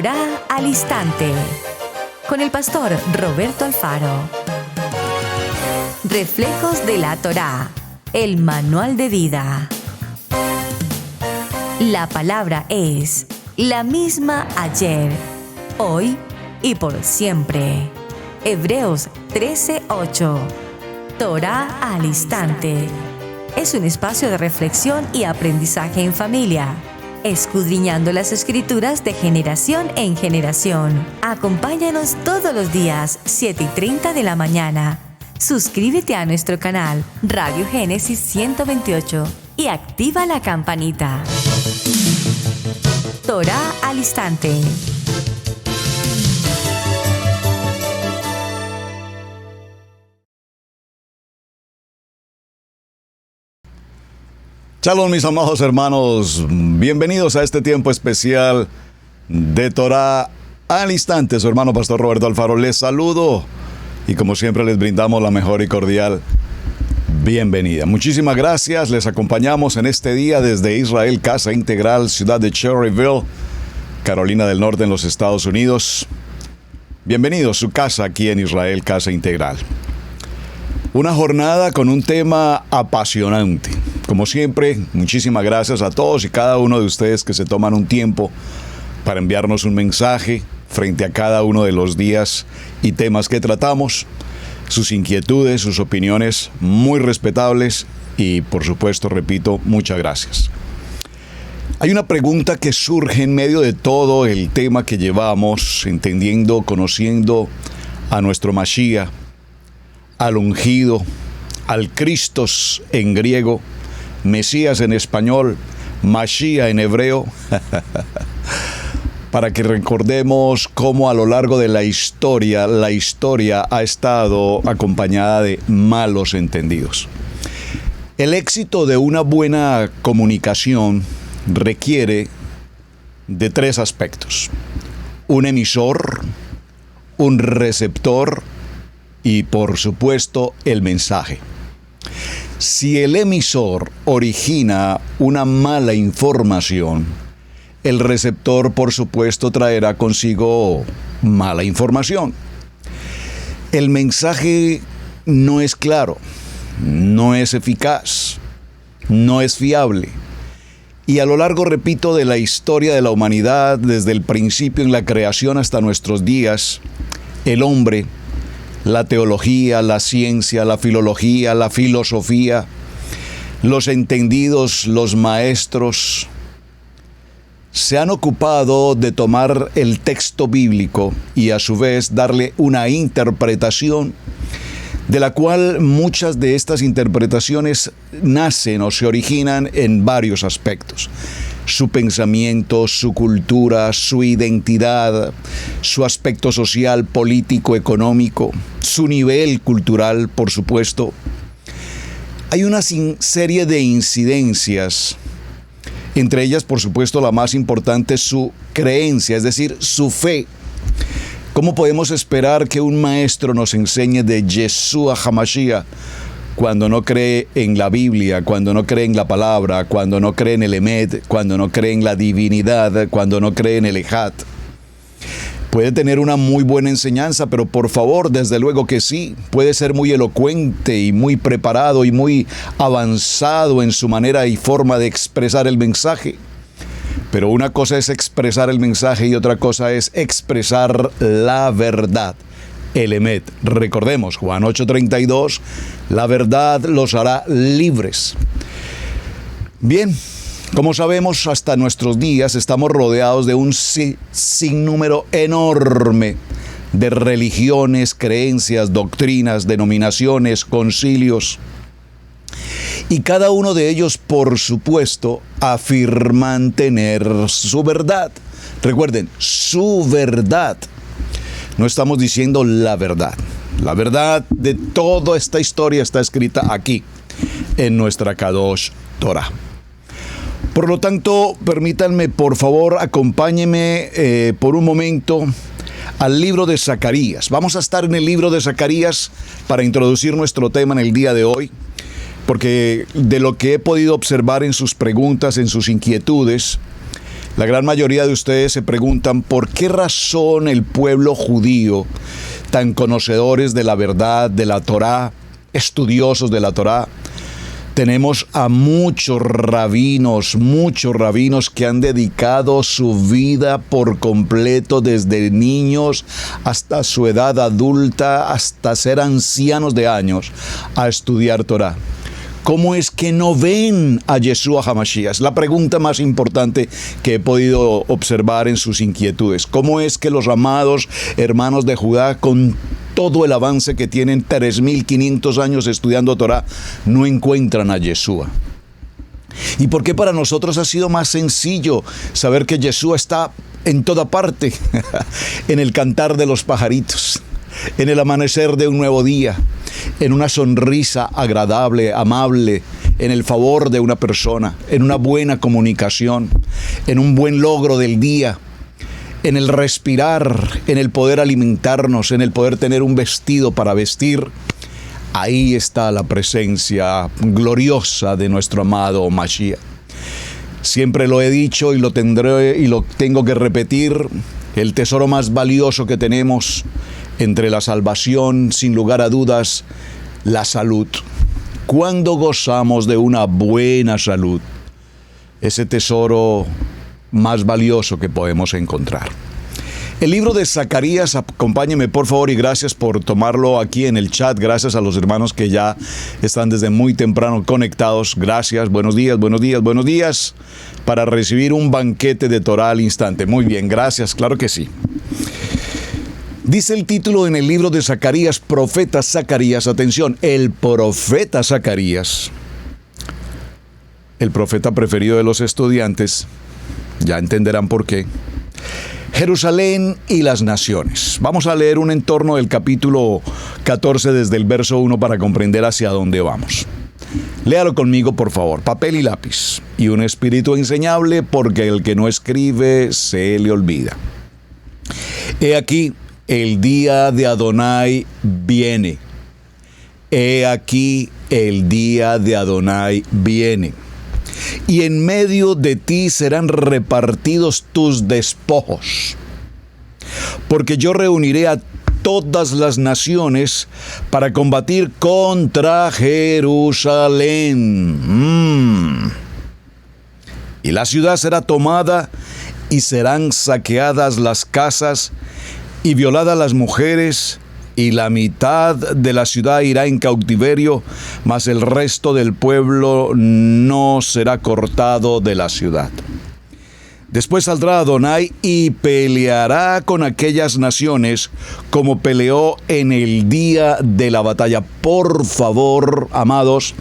Torá al Instante, con el pastor Roberto Alfaro. Reflejos de la Torá, el manual de vida. La palabra es la misma ayer, hoy y por siempre. Hebreos 13:8. Torá al Instante. Es un espacio de reflexión y aprendizaje en familia, escudriñando las Escrituras de generación en generación. Acompáñanos todos los días, 7:30 de la mañana. Suscríbete a nuestro canal Radio Génesis 128 y activa la campanita. Torá al Instante. Shalom, mis amados hermanos, bienvenidos a este tiempo especial de Torá al Instante. Su hermano pastor Roberto Alfaro les saludo y como siempre les brindamos la mejor y cordial bienvenida. Muchísimas gracias, les acompañamos en este día desde Israel, Casa Integral, ciudad de Cherryville, Carolina del Norte en los Estados Unidos. Bienvenidos a su casa aquí en Israel, Casa Integral. Una jornada con un tema apasionante. Como siempre, muchísimas gracias a todos y cada uno de ustedes que se toman un tiempo para enviarnos un mensaje frente a cada uno de los días y temas que tratamos. Sus inquietudes, sus opiniones muy respetables y, por supuesto, repito, muchas gracias. Hay una pregunta que surge en medio de todo el tema que llevamos, entendiendo, conociendo a nuestro Mashiach, al ungido, al Christos en griego, Mesías en español, Mashiach en hebreo, para que recordemos cómo a lo largo de la historia ha estado acompañada de malos entendidos. El éxito de una buena comunicación requiere de tres aspectos: un emisor, un receptor y, por supuesto, el mensaje. Si el emisor origina una mala información, el receptor, por supuesto, traerá consigo mala información. El mensaje no es claro, no es eficaz, no es fiable. Y a lo largo, repito, de la historia de la humanidad, desde el principio en la creación hasta nuestros días, el hombre, la teología, la ciencia, la filología, la filosofía, los entendidos, los maestros, se han ocupado de tomar el texto bíblico y a su vez darle una interpretación, de la cual muchas de estas interpretaciones nacen o se originan en varios aspectos: su pensamiento, su cultura, su identidad, su aspecto social, político, económico, su nivel cultural, por supuesto. Hay una serie de incidencias, entre ellas, por supuesto, la más importante, su creencia, es decir, su fe. ¿Cómo podemos esperar que un maestro nos enseñe de Yeshua HaMashiach cuando no cree en la Biblia, cuando no cree en la palabra, cuando no cree en el Emet, cuando no cree en la divinidad, cuando no cree en el Ejad? Puede tener una muy buena enseñanza, pero por favor, desde luego que sí, puede ser muy elocuente y muy preparado y muy avanzado en su manera y forma de expresar el mensaje. Pero una cosa es expresar el mensaje y otra cosa es expresar la verdad. El Emet. Recordemos, Juan 8:32, la verdad los hará libres. Bien, como sabemos, hasta nuestros días estamos rodeados de un sinnúmero enorme de religiones, creencias, doctrinas, denominaciones, concilios. Y cada uno de ellos, por supuesto, afirman tener su verdad. Recuerden, su verdad. No estamos diciendo la verdad. La verdad de toda esta historia está escrita aquí, en nuestra Kadosh Torah. Por lo tanto, permítanme, por favor, acompáñenme por un momento al libro de Zacarías. Vamos a estar en el libro de Zacarías para introducir nuestro tema en el día de hoy, porque de lo que he podido observar en sus preguntas, en sus inquietudes, La gran mayoría de ustedes se preguntan por qué razón el pueblo judío, tan conocedores de la verdad, de la Torá, estudiosos de la Torá, tenemos a muchos rabinos que han dedicado su vida por completo desde niños hasta su edad adulta, hasta ser ancianos de años, a estudiar Torá. ¿Cómo es que no ven a Yeshua HaMashiach? Es la pregunta más importante que he podido observar en sus inquietudes. ¿Cómo es que los amados hermanos de Judá, con todo el avance que tienen, 3.500 años estudiando Torá, no encuentran a Yeshua? ¿Y por qué para nosotros ha sido más sencillo saber que Yeshua está en toda parte? En el cantar de los pajaritos, en el amanecer de un nuevo día, en una sonrisa agradable, amable, en el favor de una persona, en una buena comunicación, en un buen logro del día, en el respirar, en el poder alimentarnos, en el poder tener un vestido para vestir. Ahí está la presencia gloriosa de nuestro amado Mashiach. Siempre lo he dicho y lo tendré y lo tengo que repetir: el tesoro más valioso que tenemos entre la salvación, sin lugar a dudas, la salud. Cuando gozamos de una buena salud, ese tesoro más valioso que podemos encontrar. El libro de Zacarías, acompáñeme por favor, y gracias por tomarlo aquí en el chat. Gracias a los hermanos que ya están desde muy temprano conectados. Gracias, buenos días, para recibir un banquete de Torá al instante. Muy bien, gracias, claro que sí. Dice el título en el libro de Zacarías, profeta Zacarías, atención, el profeta Zacarías, el profeta preferido de los estudiantes, ya entenderán por qué. Jerusalén y las naciones. Vamos a leer un entorno del capítulo 14 desde el verso 1 para comprender hacia dónde vamos. Léalo conmigo, por favor, papel y lápiz, y un espíritu enseñable, porque el que no escribe se le olvida. He aquí, el día de Adonai viene. He aquí, el día de Adonai viene. Y en medio de ti serán repartidos tus despojos. Porque yo reuniré a todas las naciones para combatir contra Jerusalén. Y la ciudad será tomada y serán saqueadas las casas y violadas las mujeres, y la mitad de la ciudad irá en cautiverio, mas el resto del pueblo no será cortado de la ciudad. Después saldrá Adonai y peleará con aquellas naciones como peleó en el día de la batalla. Por favor, amados,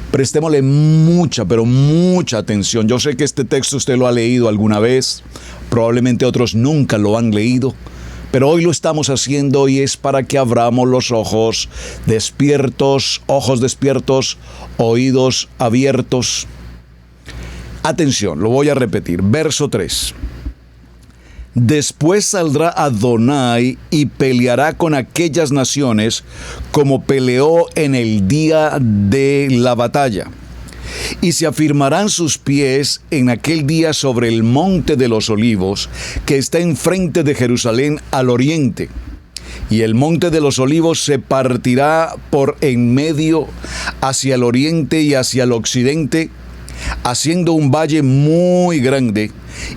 prestémosle mucha, pero mucha atención. Yo sé que este texto usted lo ha leído alguna vez, probablemente otros nunca lo han leído, pero hoy lo estamos haciendo y es para que abramos los ojos despiertos, oídos abiertos. Atención, lo voy a repetir. Verso 3. Después saldrá Adonai y peleará con aquellas naciones como peleó en el día de la batalla. Y se afirmarán sus pies en aquel día sobre el monte de los olivos, que está enfrente de Jerusalén al oriente. Y el monte de los olivos se partirá por en medio hacia el oriente y hacia el occidente, haciendo un valle muy grande,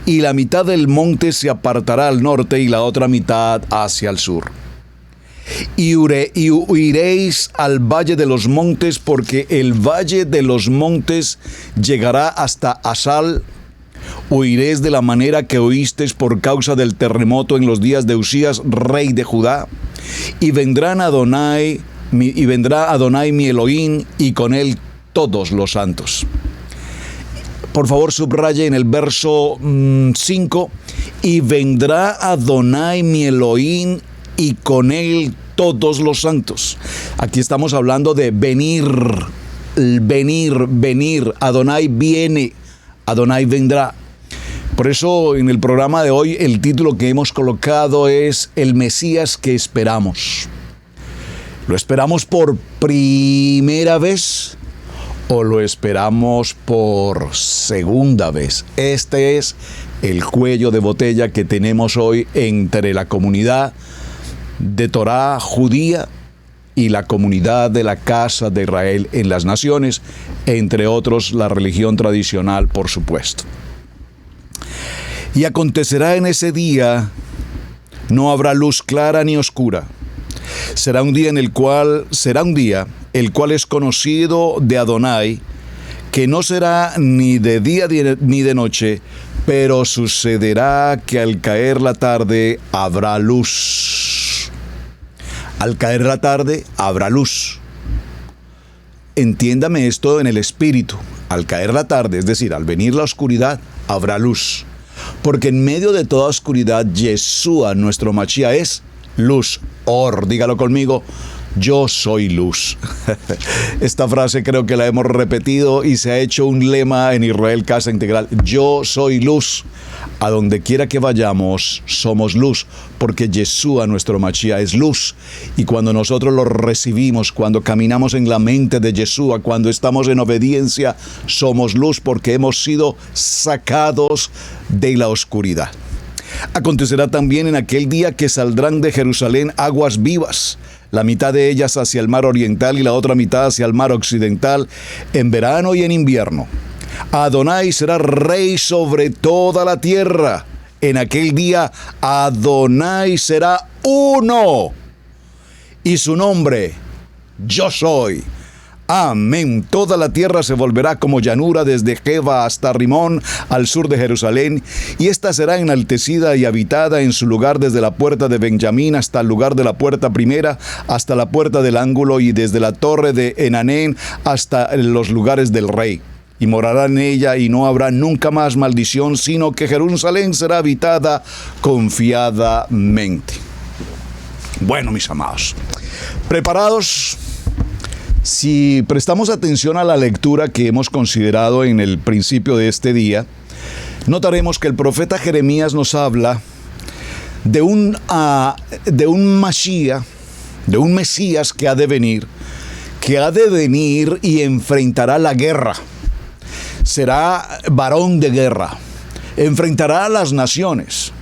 y la mitad del monte se apartará al norte y la otra mitad hacia el sur. Y huiréis al valle de los montes, porque el valle de los montes llegará hasta Asal. Huiréis de la manera que oísteis por causa del terremoto en los días de Usías, rey de Judá. Y vendrá Adonai mi Elohim, y con él todos los santos. Por favor, subraye en el verso 5, y vendrá Adonai mi Elohim, y con él todos los santos. Aquí estamos hablando de venir. Adonai viene, Adonai vendrá. Por eso en el programa de hoy el título que hemos colocado es El Mesías que esperamos. ¿Lo esperamos por primera vez o lo esperamos por segunda vez? Este es el cuello de botella que tenemos hoy entre la comunidad de Torá judía y la comunidad de la casa de Israel en las naciones, entre otros la religión tradicional, por supuesto. Y acontecerá en ese día, no habrá luz clara ni oscura. Será un día el cual es conocido de Adonai, que no será ni de día ni de noche, pero sucederá que al caer la tarde habrá luz. Al caer la tarde habrá luz. Entiéndame esto en el espíritu. Al caer la tarde, es decir, al venir la oscuridad, habrá luz. Porque en medio de toda oscuridad, Yeshua, nuestro Mashiach, es luz. Dígalo conmigo. Yo soy luz. Esta frase creo que la hemos repetido y se ha hecho un lema en Israel Casa Integral. Yo soy luz. A donde quiera que vayamos, somos luz, porque Yeshua, nuestro Mashiach, es luz. Y cuando nosotros lo recibimos, cuando caminamos en la mente de Yeshua, cuando estamos en obediencia, somos luz, porque hemos sido sacados de la oscuridad. Acontecerá también en aquel día que saldrán de Jerusalén aguas vivas, la mitad de ellas hacia el mar oriental y la otra mitad hacia el mar occidental, en verano y en invierno. Adonai será rey sobre toda la tierra. En aquel día Adonai será uno, y su nombre, Yo Soy. Amén. Toda la tierra se volverá como llanura desde Jeba hasta Rimón, al sur de Jerusalén, y ésta será enaltecida y habitada en su lugar desde la puerta de Benjamín hasta el lugar de la puerta primera, hasta la puerta del ángulo, y desde la torre de Enanén hasta los lugares del rey. Y morará en ella, y no habrá nunca más maldición, sino que Jerusalén será habitada confiadamente. Bueno, mis amados, ¿preparados? Si prestamos atención a la lectura que hemos considerado en el principio de este día, notaremos que el profeta Jeremías nos habla de un Mashiach, de un Mesías que ha de venir y enfrentará la guerra. Será varón de guerra, enfrentará a las naciones.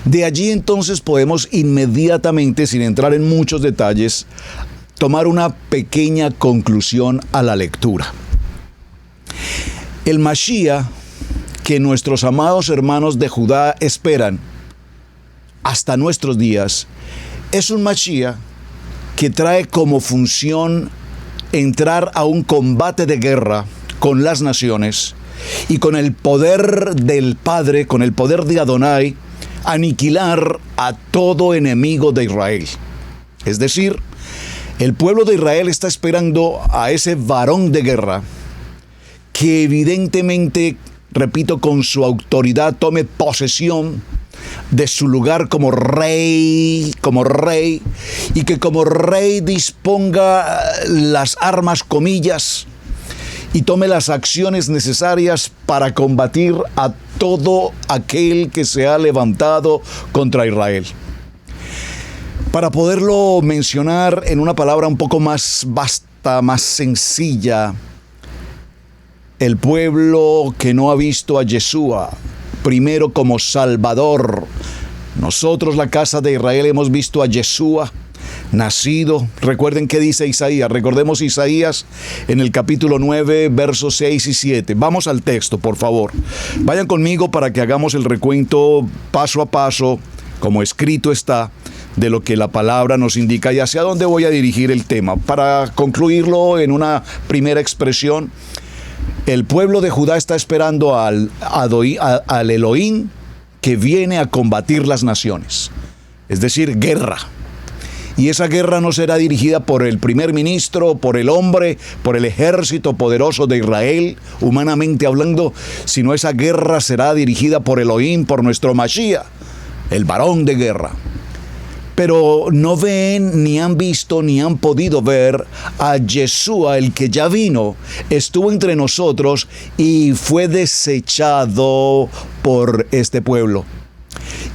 De allí entonces podemos inmediatamente, sin entrar en muchos detalles, tomar una pequeña conclusión a la lectura. El Mashiach que nuestros amados hermanos de Judá esperan hasta nuestros días es un Mashiach que trae como función entrar a un combate de guerra con las naciones y con el poder del Padre, con el poder de Adonai, aniquilar a todo enemigo de Israel. Es decir, el pueblo de Israel está esperando a ese varón de guerra que evidentemente, repito, con su autoridad tome posesión de su lugar como rey, y que como rey disponga las armas, comillas, y tome las acciones necesarias para combatir a todo aquel que se ha levantado contra Israel. Para poderlo mencionar en una palabra un poco más vasta, más sencilla, el pueblo que no ha visto a Yeshua primero como Salvador. Nosotros, la casa de Israel, hemos visto a Yeshua nacido. Recuerden qué dice Isaías. Recordemos Isaías en el capítulo 9, versos 6 y 7. Vamos al texto, por favor. Vayan conmigo para que hagamos el recuento paso a paso, como escrito está, de lo que la palabra nos indica y hacia dónde voy a dirigir el tema. Para concluirlo en una primera expresión, el pueblo de Judá está esperando al Elohim que viene a combatir las naciones, es decir, guerra. Y esa guerra no será dirigida por el primer ministro, por el hombre, por el ejército poderoso de Israel, humanamente hablando, sino esa guerra será dirigida por Elohim, por nuestro Mashiach, el varón de guerra. Pero no ven, ni han visto, ni han podido ver a Yeshua, el que ya vino, estuvo entre nosotros y fue desechado por este pueblo.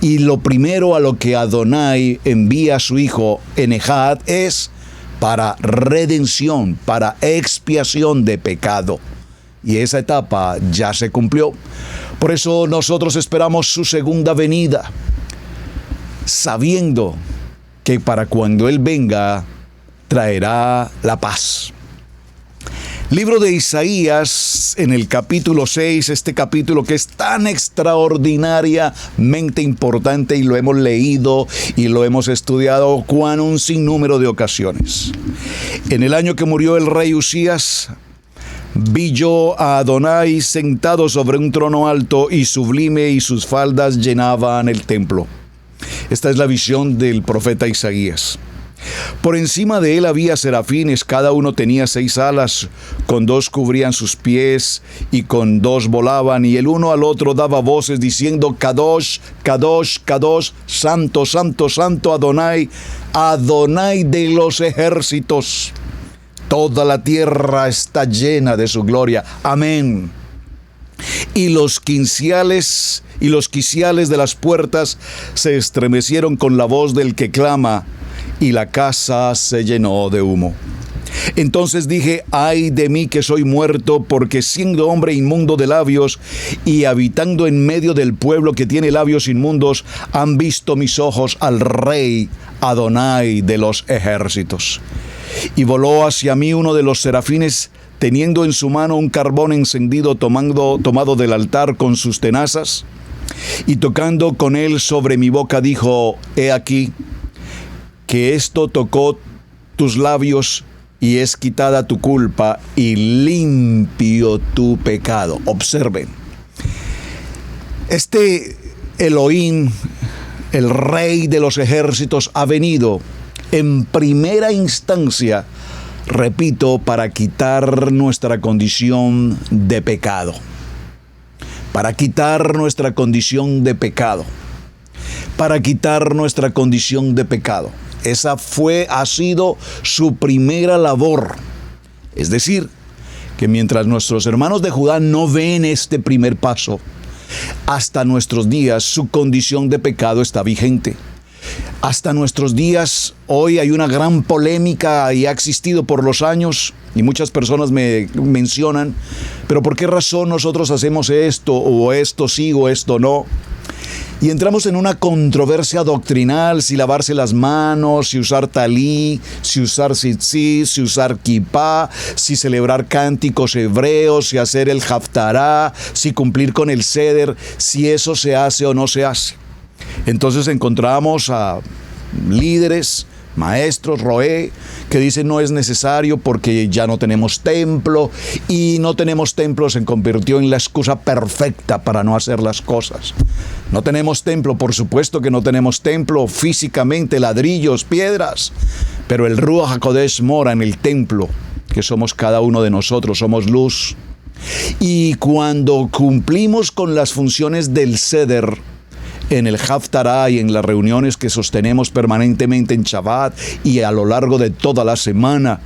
Y lo primero a lo que Adonai envía a su hijo en Ejad es para redención, para expiación de pecado. y esa etapa ya se cumplió. Por eso nosotros esperamos su segunda venida, sabiendo que para cuando Él venga, traerá la paz. Libro de Isaías, en el capítulo 6, este capítulo que es tan extraordinariamente importante y lo hemos leído y lo hemos estudiado con un sinnúmero de ocasiones. En el año que murió el rey Usías, vi yo a Adonai sentado sobre un trono alto y sublime, y sus faldas llenaban el templo. Esta es la visión del profeta Isaías. Por encima de él había serafines, cada uno tenía 6 alas, con 2 cubrían sus pies y con 2 volaban, y el uno al otro daba voces diciendo: Kadosh, Kadosh, Kadosh, Santo, Santo, Santo, Adonai, Adonai de los ejércitos. Toda la tierra está llena de su gloria. Amén. Y los quiciales de las puertas se estremecieron con la voz del que clama, y la casa se llenó de humo. Entonces dije: ay de mí que soy muerto, porque siendo hombre inmundo de labios y habitando en medio del pueblo que tiene labios inmundos, han visto mis ojos al Rey Adonai de los ejércitos. Y voló hacia mí uno de los serafines, teniendo en su mano un carbón encendido tomado del altar con sus tenazas, y tocando con él sobre mi boca dijo: he aquí que esto tocó tus labios, y es quitada tu culpa y limpio tu pecado. Observen, este Elohim, el Rey de los ejércitos, ha venido en primera instancia, repito, para quitar nuestra condición de pecado. Para quitar nuestra condición de pecado. Para quitar nuestra condición de pecado. Esa ha sido su primera labor. Es decir, que mientras nuestros hermanos de Judá no ven este primer paso, hasta nuestros días su condición de pecado está vigente. Hasta nuestros días, hoy hay una gran polémica y ha existido por los años, y muchas personas me mencionan: pero ¿por qué razón nosotros hacemos esto, o esto sí, o esto no? Y entramos en una controversia doctrinal, si lavarse las manos, si usar talí, si usar tzitzit, si usar kipá, si celebrar cánticos hebreos, si hacer el haftará, si cumplir con el seder, si eso se hace o no se hace. Entonces encontramos a líderes, maestros, roé, que dicen no es necesario porque ya no tenemos templo, y no tenemos templo se convirtió en la excusa perfecta para no hacer las cosas. No tenemos templo, por supuesto que no tenemos templo físicamente, ladrillos, piedras, pero el Ruach HaKodesh mora en el templo, que somos cada uno de nosotros, somos luz. Y cuando cumplimos con las funciones del Seder, en el Haftará y en las reuniones que sostenemos permanentemente en Shabbat y a lo largo de toda la semana,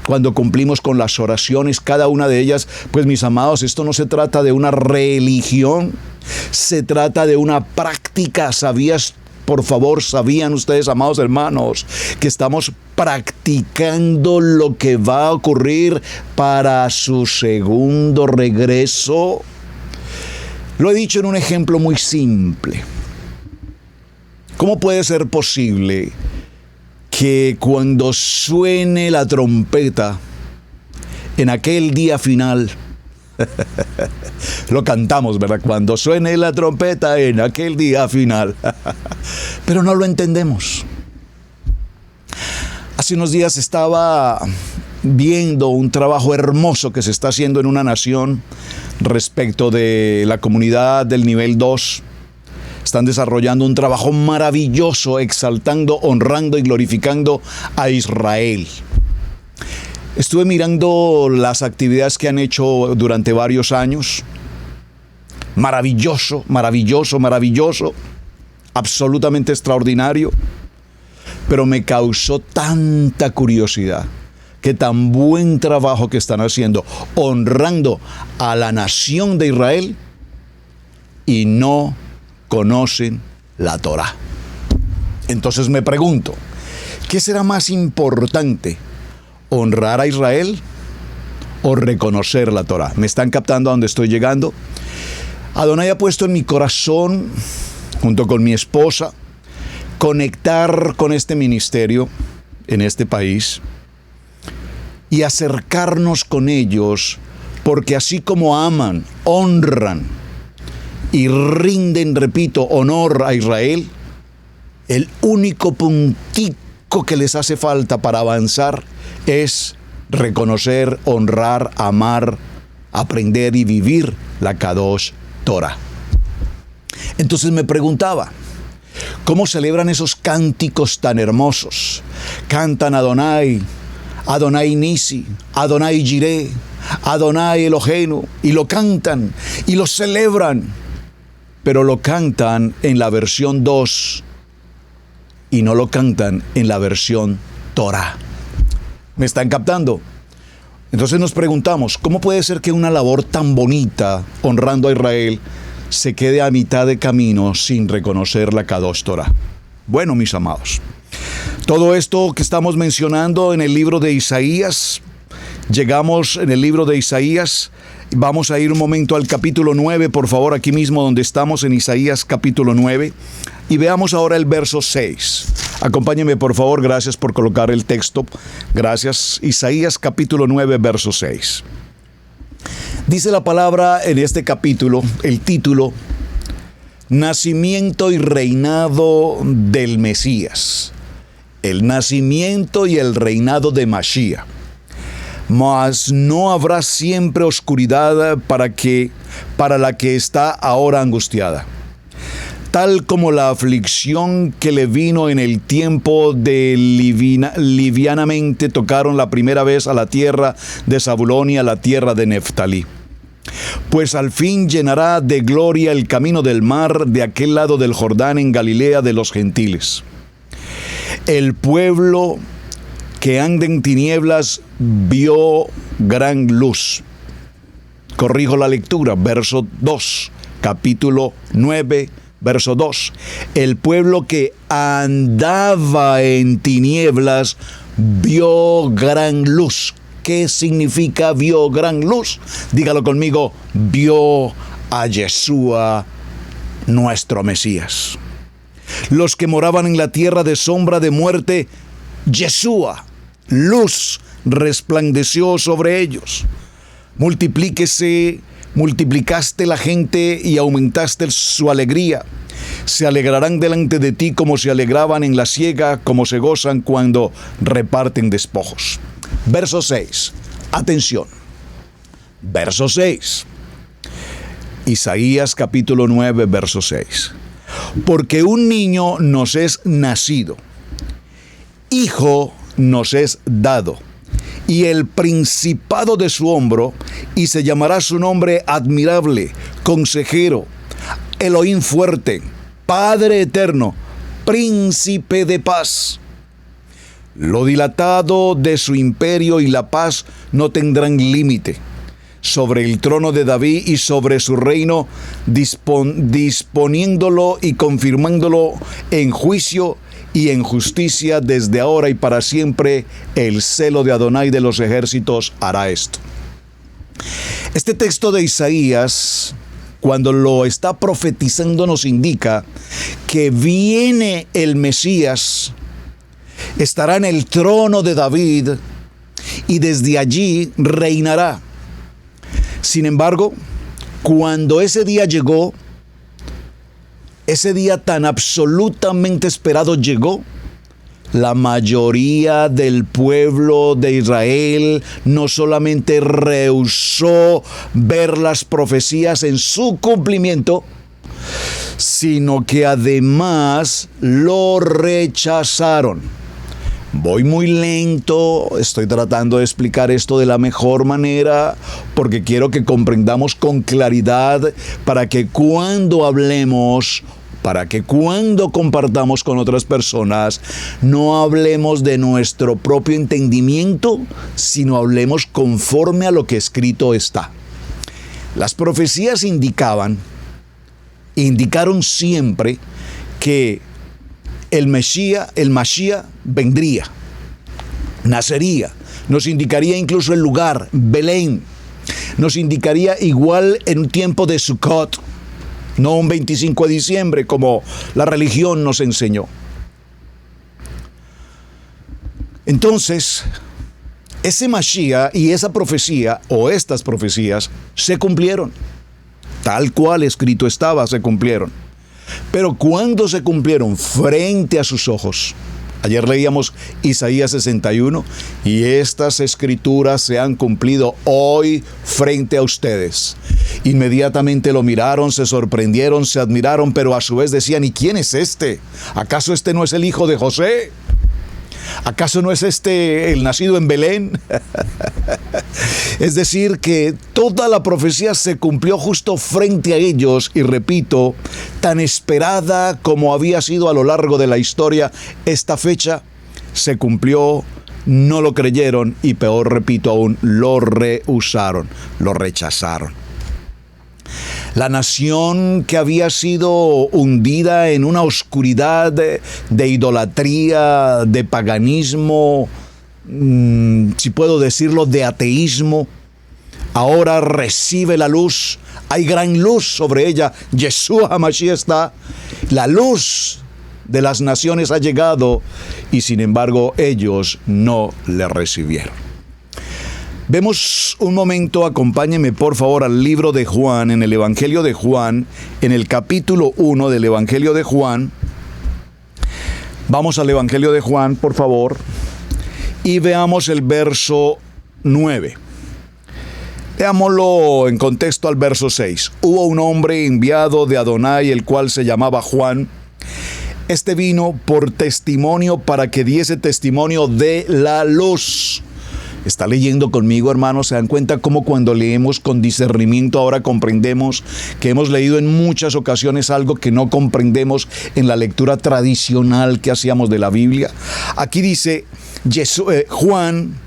cuando cumplimos con las oraciones, cada una de ellas, pues mis amados, esto no se trata de una religión, se trata de una práctica. ¿Sabían ustedes, amados hermanos, que estamos practicando lo que va a ocurrir para su segundo regreso? Lo he dicho en un ejemplo muy simple. ¿Cómo puede ser posible que cuando suene la trompeta en aquel día final, lo cantamos, ¿verdad? Cuando suene la trompeta en aquel día final, pero no lo entendemos? Hace unos días estaba viendo un trabajo hermoso que se está haciendo en una nación respecto de la comunidad del nivel 2. Están desarrollando un trabajo maravilloso, exaltando, honrando y glorificando a Israel. Estuve mirando las actividades que han hecho durante varios años. Maravilloso, maravilloso, maravilloso. Absolutamente extraordinario. Pero me causó tanta curiosidad que tan buen trabajo que están haciendo, honrando a la nación de Israel, y no conocen la Torá. Entonces me pregunto, ¿qué será más importante? ¿Honrar a Israel o reconocer la Torá. ¿Me están captando a dónde estoy llegando? Adonai ha puesto en mi corazón, junto con mi esposa, conectar con este ministerio en este país y acercarnos con ellos, porque así como aman, honran y rinden, repito, honor a Israel, el único puntico que les hace falta para avanzar es reconocer, honrar, amar, aprender y vivir la Kadosh Torah. Entonces me preguntaba, ¿cómo celebran esos cánticos tan hermosos? Cantan Adonai, Adonai Nisi, Adonai Jireh, Adonai Eloheinu, y lo cantan y lo celebran, pero lo cantan en la versión 2 y no lo cantan en la versión Torah. ¿Me están captando? Entonces nos preguntamos, ¿cómo puede ser que una labor tan bonita, honrando a Israel, se quede a mitad de camino sin reconocer la Kadosh Torah? Bueno, mis amados, todo esto que estamos mencionando en el libro de Isaías, llegamos en el libro de Isaías, vamos a ir un momento al capítulo 9, por favor, aquí mismo donde estamos, en Isaías capítulo 9, y veamos ahora el verso 6. Acompáñenme, por favor, gracias por colocar el texto. Gracias. Isaías capítulo 9, verso 6. Dice la palabra en este capítulo, el título, Nacimiento y reinado del Mesías. El nacimiento y el reinado de Mashiach. Mas no habrá siempre oscuridad para la que está ahora angustiada. Tal como la aflicción que le vino en el tiempo de livianamente tocaron la primera vez a la tierra de Zabulón y a la tierra de Neftalí. Pues al fin llenará de gloria el camino del mar de aquel lado del Jordán en Galilea de los gentiles. El pueblo que anda en tinieblas vio gran luz. Corrijo la lectura, verso 2, capítulo 9, verso 2. El pueblo que andaba en tinieblas vio gran luz. ¿Qué significa vio gran luz? Dígalo conmigo, vio a Yeshua, nuestro Mesías. Los que moraban en la tierra de sombra de muerte, Yeshua, luz, resplandeció sobre ellos. Multiplicaste la gente y aumentaste su alegría. Se alegrarán delante de ti como se alegraban en la siega, como se gozan cuando reparten despojos. Verso 6. Atención. Verso 6. Isaías capítulo 9, verso 6. Porque un niño nos es nacido, hijo nos es dado, y el principado de su hombro, y se llamará su nombre admirable, consejero, Elohim fuerte, Padre eterno, príncipe de paz. Lo dilatado de su imperio y la paz no tendrán límite. Sobre el trono de David y sobre su reino, disponiéndolo y confirmándolo en juicio y en justicia desde ahora y para siempre. El celo de Adonai de los ejércitos hará esto. Este texto de Isaías, cuando lo está profetizando, nos indica que viene el Mesías, estará en el trono de David y desde allí reinará. Sin embargo, cuando ese día llegó, ese día tan absolutamente esperado llegó, la mayoría del pueblo de Israel no solamente rehusó ver las profecías en su cumplimiento, sino que además lo rechazaron. Voy muy lento, estoy tratando de explicar esto de la mejor manera porque quiero que comprendamos con claridad para que cuando hablemos, para que cuando compartamos con otras personas, no hablemos de nuestro propio entendimiento, sino hablemos conforme a lo que escrito está. Las profecías indicaron siempre que el Mashiach vendría, nacería, Nos indicaría incluso el lugar, Belén. Nos indicaría igual en un tiempo de Sukkot, no un 25 de diciembre como la religión nos enseñó. Entonces, ese Mashiach y esa profecía, o estas profecías, se cumplieron. Tal cual escrito estaba, se cumplieron. Pero ¿cuándo se cumplieron? Frente a sus ojos. Ayer leíamos Isaías 61, y estas escrituras se han cumplido hoy frente a ustedes. Inmediatamente lo miraron, se sorprendieron, se admiraron, pero a su vez decían, ¿y quién es este? ¿Acaso este no es el hijo de José? ¿Acaso no es este el nacido en Belén? Es decir, que toda la profecía se cumplió justo frente a ellos, y repito, tan esperada como había sido a lo largo de la historia, esta fecha se cumplió, no lo creyeron y peor, repito aún, lo rehusaron, lo rechazaron. La nación que había sido hundida en una oscuridad de idolatría, de paganismo, si puedo decirlo, de ateísmo, ahora recibe la luz. Hay gran luz sobre ella. Yeshua HaMashiach está. La luz de las naciones ha llegado, y sin embargo ellos no le recibieron. Vemos un momento, acompáñenme por favor al libro de Juan, en el Evangelio de Juan, en el capítulo 1 del Evangelio de Juan. Vamos al Evangelio de Juan, por favor, y veamos el verso 9. Leámoslo en contexto al verso 6. Hubo un hombre enviado de Adonai, el cual se llamaba Juan. Este vino por testimonio, para que diese testimonio de la luz. Está leyendo conmigo, hermanos. Se dan cuenta cómo cuando leemos con discernimiento ahora comprendemos que hemos leído en muchas ocasiones algo que no comprendemos en la lectura tradicional que hacíamos de la Biblia. Aquí dice, Juan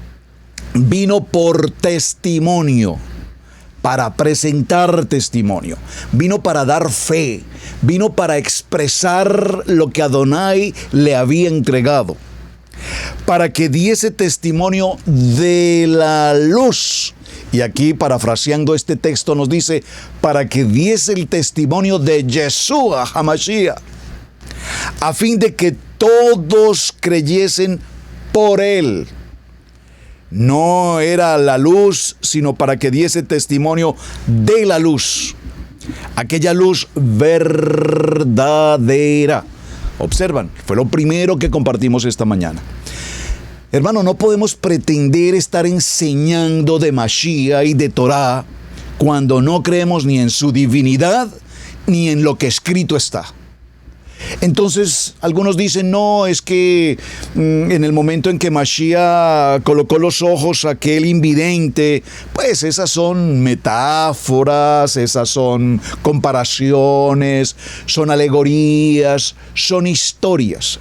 vino por testimonio, para presentar testimonio, vino para dar fe, vino para expresar lo que Adonai le había entregado, para que diese testimonio de la luz. Y aquí, parafraseando este texto, nos dice, para que diese el testimonio de Yeshua HaMashiach, a fin de que todos creyesen por él. No era la luz, sino para que diese testimonio de la luz, aquella luz verdadera. Observan, fue lo primero que compartimos esta mañana. Hermano, no podemos pretender estar enseñando de Mashiach y de Torah cuando no creemos ni en su divinidad ni en lo que escrito está. Entonces, algunos dicen, no, es que en el momento en que Mashiach colocó los ojos a aquel invidente, pues esas son metáforas, esas son comparaciones, son alegorías, son historias.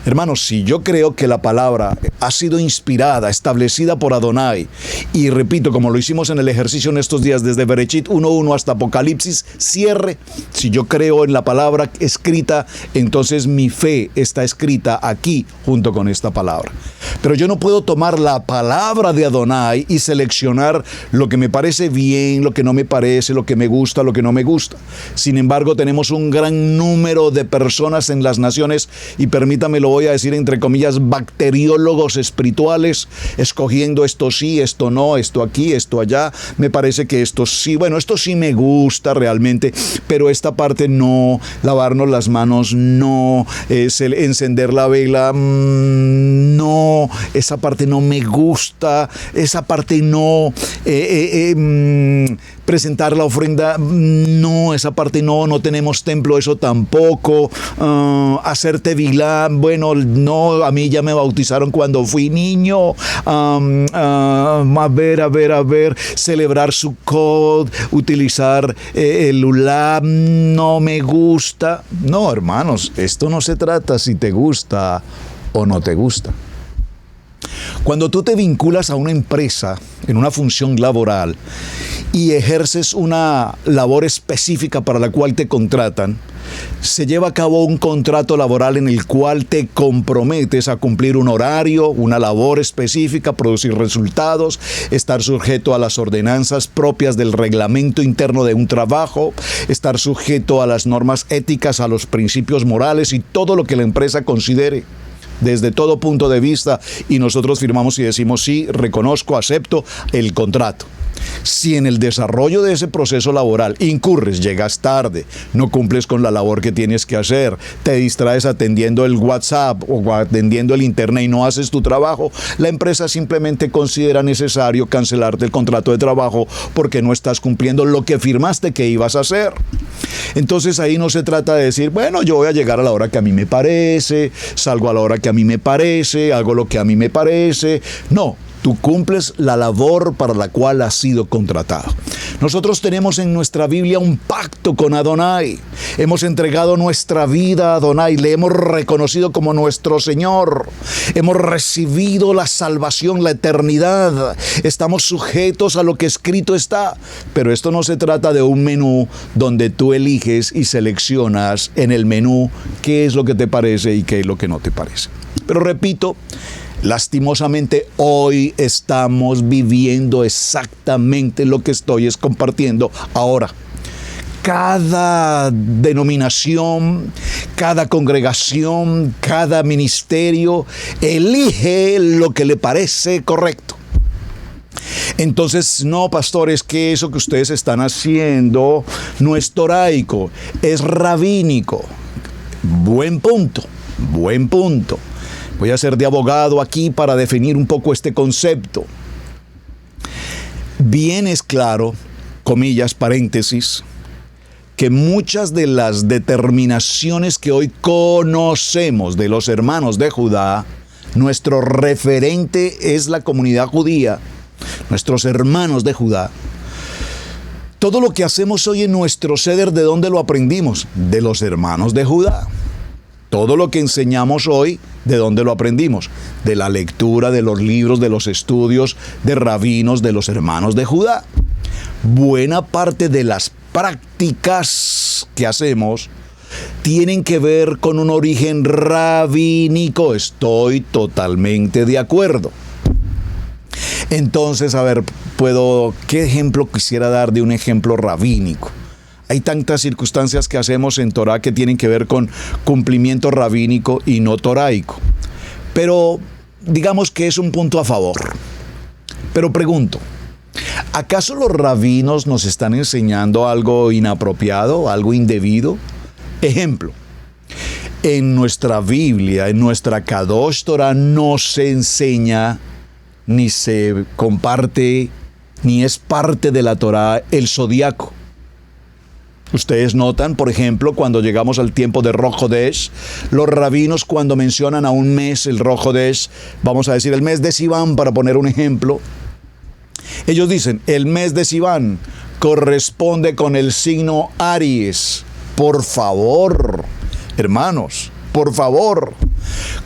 Hermanos, si yo creo que la palabra ha sido inspirada, establecida por Adonai, y repito, como lo hicimos en el ejercicio en estos días, desde Bereshit 1:1 hasta Apocalipsis, cierre, si yo creo en la palabra escrita, entonces mi fe está escrita aquí junto con esta palabra. Pero yo no puedo tomar la palabra de Adonai y seleccionar lo que me parece bien, lo que no me parece, lo que me gusta, lo que no me gusta. Sin embargo, tenemos un gran número de personas en las naciones, y permítame, lo voy a decir entre comillas, bacteriólogos espirituales, escogiendo esto sí, esto no, esto aquí, esto allá. Me parece que esto sí, bueno, esto sí me gusta realmente, pero esta parte no, lavarnos las manos no, encender la vela no, esa parte no me gusta, esa parte no, presentar la ofrenda no, esa parte no tenemos templo, eso tampoco, hacer tevilá, bueno, no, a mí ya me bautizaron cuando fui niño, a ver, celebrar Sukkot, utilizar el ulam, no me gusta. No, hermanos, esto no se trata si te gusta o no te gusta. Cuando tú te vinculas a una empresa en una función laboral y ejerces una labor específica para la cual te contratan, se lleva a cabo un contrato laboral en el cual te comprometes a cumplir un horario, una labor específica, producir resultados, estar sujeto a las ordenanzas propias del reglamento interno de un trabajo, estar sujeto a las normas éticas, a los principios morales y todo lo que la empresa considere desde todo punto de vista, y nosotros firmamos y decimos sí, reconozco, acepto el contrato. Si en el desarrollo de ese proceso laboral incurres, llegas tarde, no cumples con la labor que tienes que hacer, te distraes atendiendo el WhatsApp o atendiendo el internet y no haces tu trabajo, la empresa simplemente considera necesario cancelarte el contrato de trabajo porque no estás cumpliendo lo que firmaste que ibas a hacer. Entonces ahí no se trata de decir, bueno, yo voy a llegar a la hora que a mí me parece, salgo a la hora que a mí me parece, hago lo que a mí me parece. No. Tú cumples la labor para la cual has sido contratado. Nosotros tenemos en nuestra Biblia un pacto con Adonai. Hemos entregado nuestra vida a Adonai, le hemos reconocido como nuestro Señor. Hemos recibido la salvación, la eternidad. Estamos sujetos a lo que escrito está. Pero esto no se trata de un menú donde tú eliges y seleccionas en el menú qué es lo que te parece y qué es lo que no te parece. Pero repito, lastimosamente hoy estamos viviendo exactamente lo que estoy compartiendo ahora. Cada denominación, cada congregación, cada ministerio elige lo que le parece correcto. Entonces, no, pastores, que eso que ustedes están haciendo no es toraico, es rabínico. Buen punto, buen punto. Voy a ser de abogado aquí para definir un poco este concepto. Bien es claro, comillas, paréntesis, que muchas de las determinaciones que hoy conocemos de los hermanos de Judá, nuestro referente es la comunidad judía, nuestros hermanos de Judá. Todo lo que hacemos hoy en nuestro ceder, ¿de dónde lo aprendimos? De los hermanos de Judá. Todo lo que enseñamos hoy, ¿de dónde lo aprendimos? De la lectura, de los libros, de los estudios, de rabinos, de los hermanos de Judá. Buena parte de las prácticas que hacemos tienen que ver con un origen rabínico. Estoy totalmente de acuerdo. Entonces, a ver, ¿qué ejemplo quisiera dar de un ejemplo rabínico? Hay tantas circunstancias que hacemos en Torá que tienen que ver con cumplimiento rabínico y no toraico. Pero digamos que es un punto a favor. Pero pregunto, ¿acaso los rabinos nos están enseñando algo inapropiado, algo indebido? Ejemplo, en nuestra Biblia, en nuestra Kadosh Torah, no se enseña, ni se comparte, ni es parte de la Torá el zodiaco. Ustedes notan, por ejemplo, cuando llegamos al tiempo de Rosh Hodesh, los rabinos cuando mencionan a un mes, el Rosh Hodesh, vamos a decir el mes de Sivan, para poner un ejemplo, ellos dicen, el mes de Sivan corresponde con el signo Aries. Por favor, hermanos, por favor,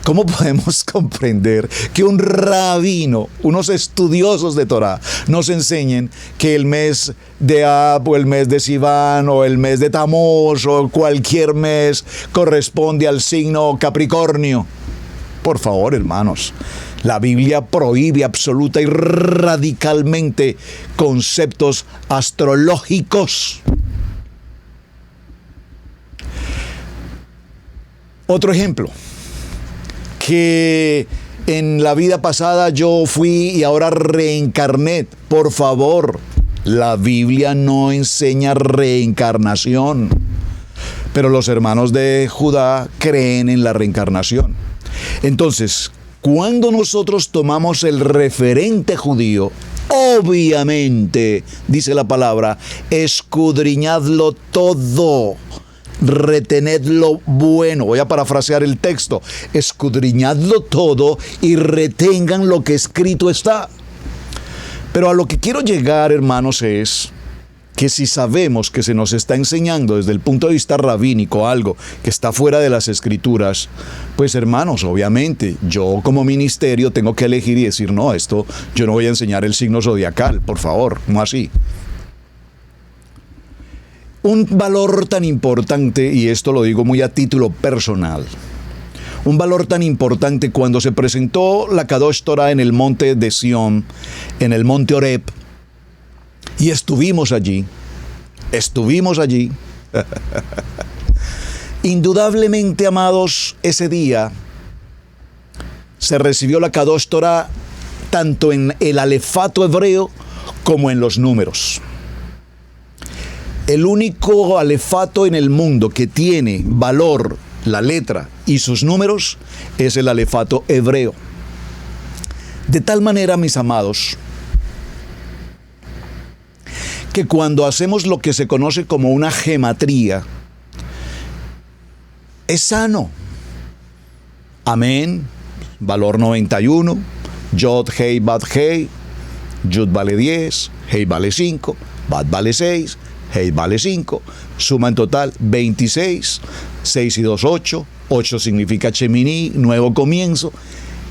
¿cómo podemos comprender que un rabino, unos estudiosos de Torah, nos enseñen que el mes de Ab o el mes de Sivan o el mes de Tamuz o cualquier mes corresponde al signo Capricornio? Por favor, hermanos, la Biblia prohíbe absoluta y radicalmente conceptos astrológicos. Otro ejemplo, que en la vida pasada yo fui y ahora reencarné. Por favor, la Biblia no enseña reencarnación, pero los hermanos de Judá creen en la reencarnación. Entonces, cuando nosotros tomamos el referente judío, obviamente, dice la palabra, escudriñadlo todo. Retened lo bueno. Voy a parafrasear el texto. Escudriñadlo todo y retengan lo que escrito está. Pero a lo que quiero llegar, hermanos, es que si sabemos que se nos está enseñando desde el punto de vista rabínico algo que está fuera de las escrituras, pues hermanos, obviamente, yo como ministerio tengo que elegir y decir, no, esto yo no voy a enseñar el signo zodiacal, por favor, no así. Un valor tan importante, y esto lo digo muy a título personal, un valor tan importante cuando se presentó la Kadosh Torah en el monte de Sión, en el monte Horeb, y estuvimos allí. Indudablemente, amados, ese día se recibió la Kadosh Torah tanto en el alefato hebreo como en los números. El único alefato en el mundo que tiene valor, la letra y sus números, es el alefato hebreo. De tal manera, mis amados, que cuando hacemos lo que se conoce como una gematría, es sano. Amén, valor 91, Yod, Hei, Bad, Hei, Yud vale 10, Hei vale 5, Bad vale 6, Hei vale 5, suma en total 26, 6 y 2, 8, 8 significa Shemini, nuevo comienzo.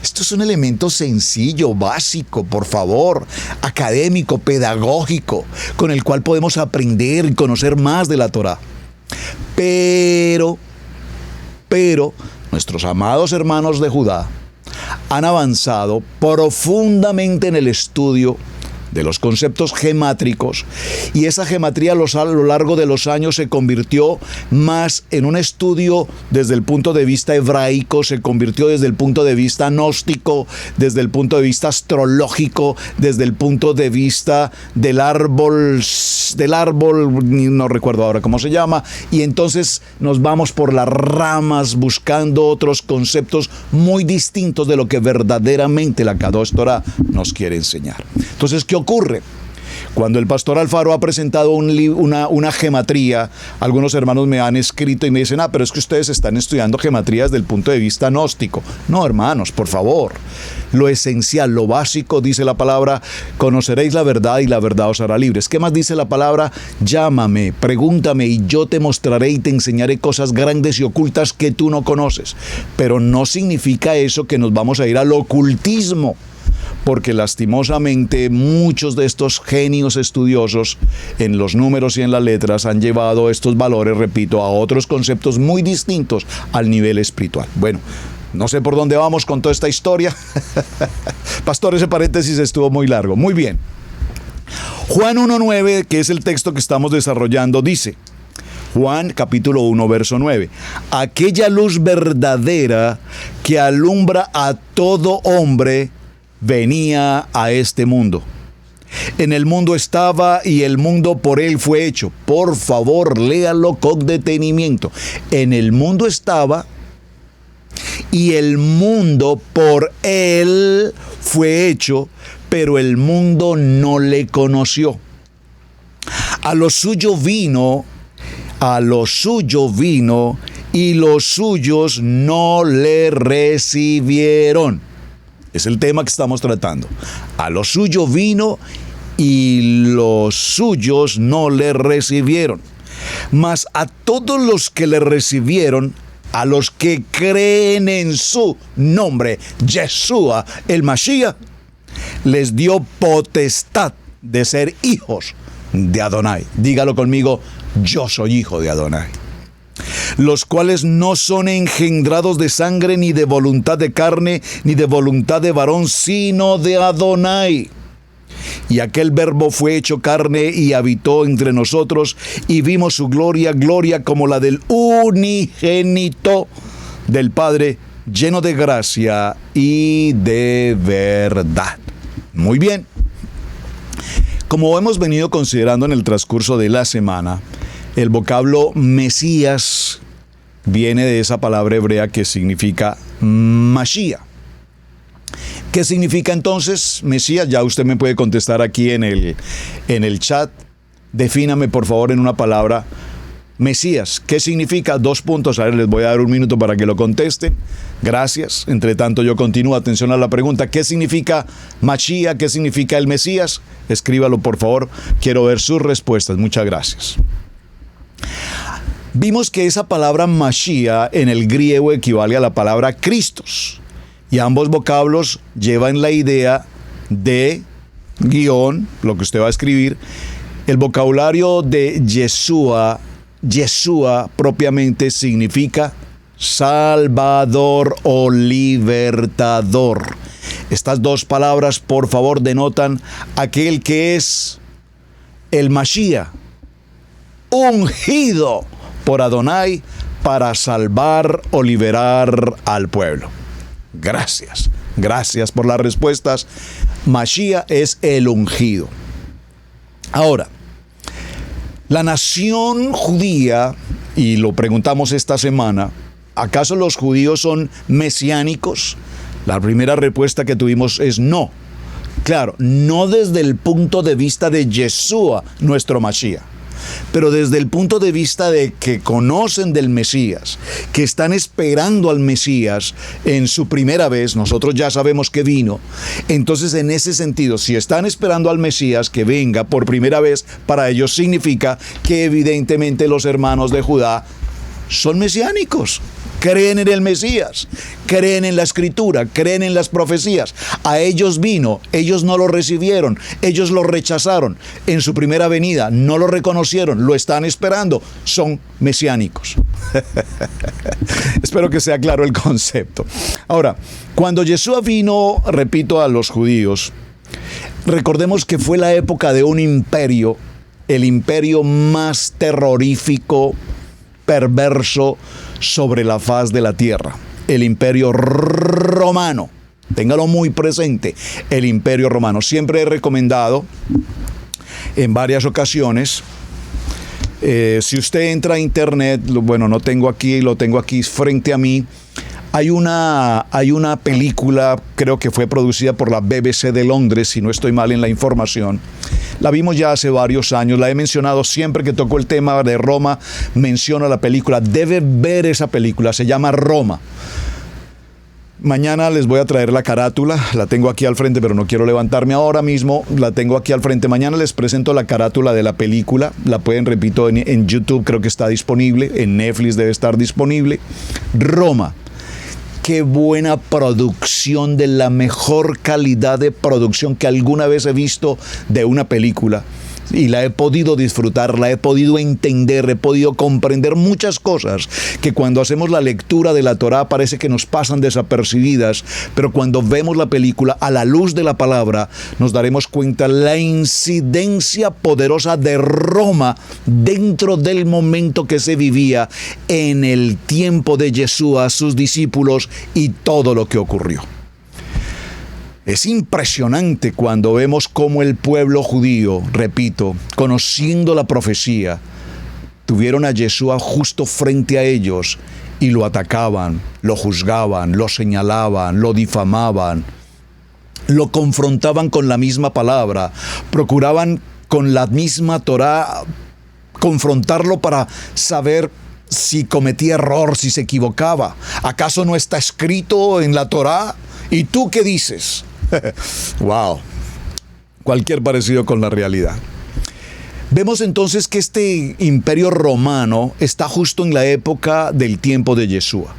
Esto es un elemento sencillo, básico, por favor, académico, pedagógico, con el cual podemos aprender y conocer más de la Torá. Pero, nuestros amados hermanos de Judá han avanzado profundamente en el estudio de los conceptos gemátricos, y esa gematría a lo largo de los años se convirtió más en un estudio desde el punto de vista hebraico, se convirtió desde el punto de vista gnóstico, desde el punto de vista astrológico, desde el punto de vista del árbol, no recuerdo ahora cómo se llama, y entonces nos vamos por las ramas buscando otros conceptos muy distintos de lo que verdaderamente la Kadosh Torah nos quiere enseñar. Entonces, ¿qué ocurre? Cuando el pastor Alfaro ha presentado una gematría, algunos hermanos me han escrito y me dicen, pero es que ustedes están estudiando gematría desde el punto de vista gnóstico. No, hermanos, por favor. Lo esencial, lo básico, dice la palabra, conoceréis la verdad y la verdad os hará libres. ¿Qué más dice la palabra? Llámame, pregúntame y yo te mostraré y te enseñaré cosas grandes y ocultas que tú no conoces. Pero no significa eso que nos vamos a ir al ocultismo, porque lastimosamente muchos de estos genios estudiosos en los números y en las letras han llevado estos valores, repito, a otros conceptos muy distintos al nivel espiritual. Bueno, no sé por dónde vamos con toda esta historia. Pastor, ese paréntesis estuvo muy largo. Muy bien. Juan 1:9, que es el texto que estamos desarrollando, dice, Juan capítulo 1, verso 9, aquella luz verdadera que alumbra a todo hombre venía a este mundo. En el mundo estaba y el mundo por él fue hecho. Por favor, léalo con detenimiento. En el mundo estaba y el mundo por él fue hecho, pero el mundo no le conoció. A lo suyo vino y los suyos no le recibieron. Es el tema que estamos tratando. A lo suyo vino y los suyos no le recibieron. Mas a todos los que le recibieron, a los que creen en su nombre, Yeshua, el Mashiach, les dio potestad de ser hijos de Adonai. Dígalo conmigo, yo soy hijo de Adonai. Los cuales no son engendrados de sangre, ni de voluntad de carne, ni de voluntad de varón, sino de Adonai. Y aquel verbo fue hecho carne y habitó entre nosotros, y vimos su gloria, gloria como la del unigénito del Padre, lleno de gracia y de verdad. Muy bien. Como hemos venido considerando en el transcurso de la semana, el vocablo Mesías viene de esa palabra hebrea que significa Mashiach. ¿Qué significa entonces Mesías? Ya usted me puede contestar aquí en el chat. Defíname, por favor, en una palabra, Mesías. ¿Qué significa? 2 puntos. A ver, les voy a dar 1 minuto para que lo contesten. Gracias. Entre tanto, yo continúo. Atención a la pregunta. ¿Qué significa Mashiach? ¿Qué significa el Mesías? Escríbalo, por favor. Quiero ver sus respuestas. Muchas gracias. Vimos que esa palabra Mashiach en el griego equivale a la palabra Christos, y ambos vocablos llevan la idea de guión, lo que usted va a escribir, El vocabulario de Yeshua propiamente significa Salvador o libertador. Estas dos palabras, por favor, denotan aquel que es el Mashiach, ungido por Adonai para salvar o liberar al pueblo. Gracias por las respuestas. Mashiach es el ungido. Ahora, la nación judía, y lo preguntamos esta semana, ¿acaso los judíos son mesiánicos? La primera respuesta que tuvimos es no. Claro, no desde el punto de vista de Yeshua, nuestro Mashiach, pero desde el punto de vista de que conocen del Mesías, que están esperando al Mesías en su primera vez. Nosotros ya sabemos que vino. Entonces, en ese sentido, si están esperando al Mesías que venga por primera vez, para ellos significa que evidentemente los hermanos de Judá son mesiánicos. Creen en el Mesías, creen en la Escritura, creen en las profecías. A ellos vino, ellos no lo recibieron, ellos lo rechazaron en su primera venida, no lo reconocieron, lo están esperando, son mesiánicos. Espero que sea claro el concepto. Ahora, cuando Yeshua vino, repito, a los judíos, recordemos que fue la época de un imperio, el imperio más terrorífico, perverso sobre la faz de la tierra, el imperio romano. Téngalo muy presente, el imperio romano. Siempre he recomendado en varias ocasiones, si usted entra a internet, bueno, lo tengo aquí frente a mí, hay una película, creo que fue producida por la BBC de Londres, si no estoy mal en la información. La vimos ya hace varios años, la he mencionado siempre que toco el tema de Roma, menciono la película. Debe ver esa película, se llama Roma. Mañana les voy a traer la carátula, la tengo aquí al frente, pero no quiero levantarme ahora mismo, la tengo aquí al frente. Mañana les presento la carátula de la película, la pueden, repito, en YouTube creo que está disponible, en Netflix debe estar disponible. Roma. Qué buena producción, de la mejor calidad de producción que alguna vez he visto de una película. Y la he podido disfrutar, la he podido entender, he podido comprender muchas cosas que cuando hacemos la lectura de la Torá parece que nos pasan desapercibidas, pero cuando vemos la película a la luz de la palabra nos daremos cuenta la incidencia poderosa de Roma dentro del momento que se vivía en el tiempo de Yeshua, sus discípulos y todo lo que ocurrió. Es impresionante cuando vemos cómo el pueblo judío, repito, conociendo la profecía, tuvieron a Yeshua justo frente a ellos y lo atacaban, lo juzgaban, lo señalaban, lo difamaban, lo confrontaban con la misma palabra, procuraban con la misma Torá confrontarlo para saber si cometía error, si se equivocaba. ¿Acaso no está escrito en la Torá? ¿Y tú qué dices? Wow, cualquier parecido con la realidad. Vemos entonces que este imperio romano está justo en la época del tiempo de Yeshua.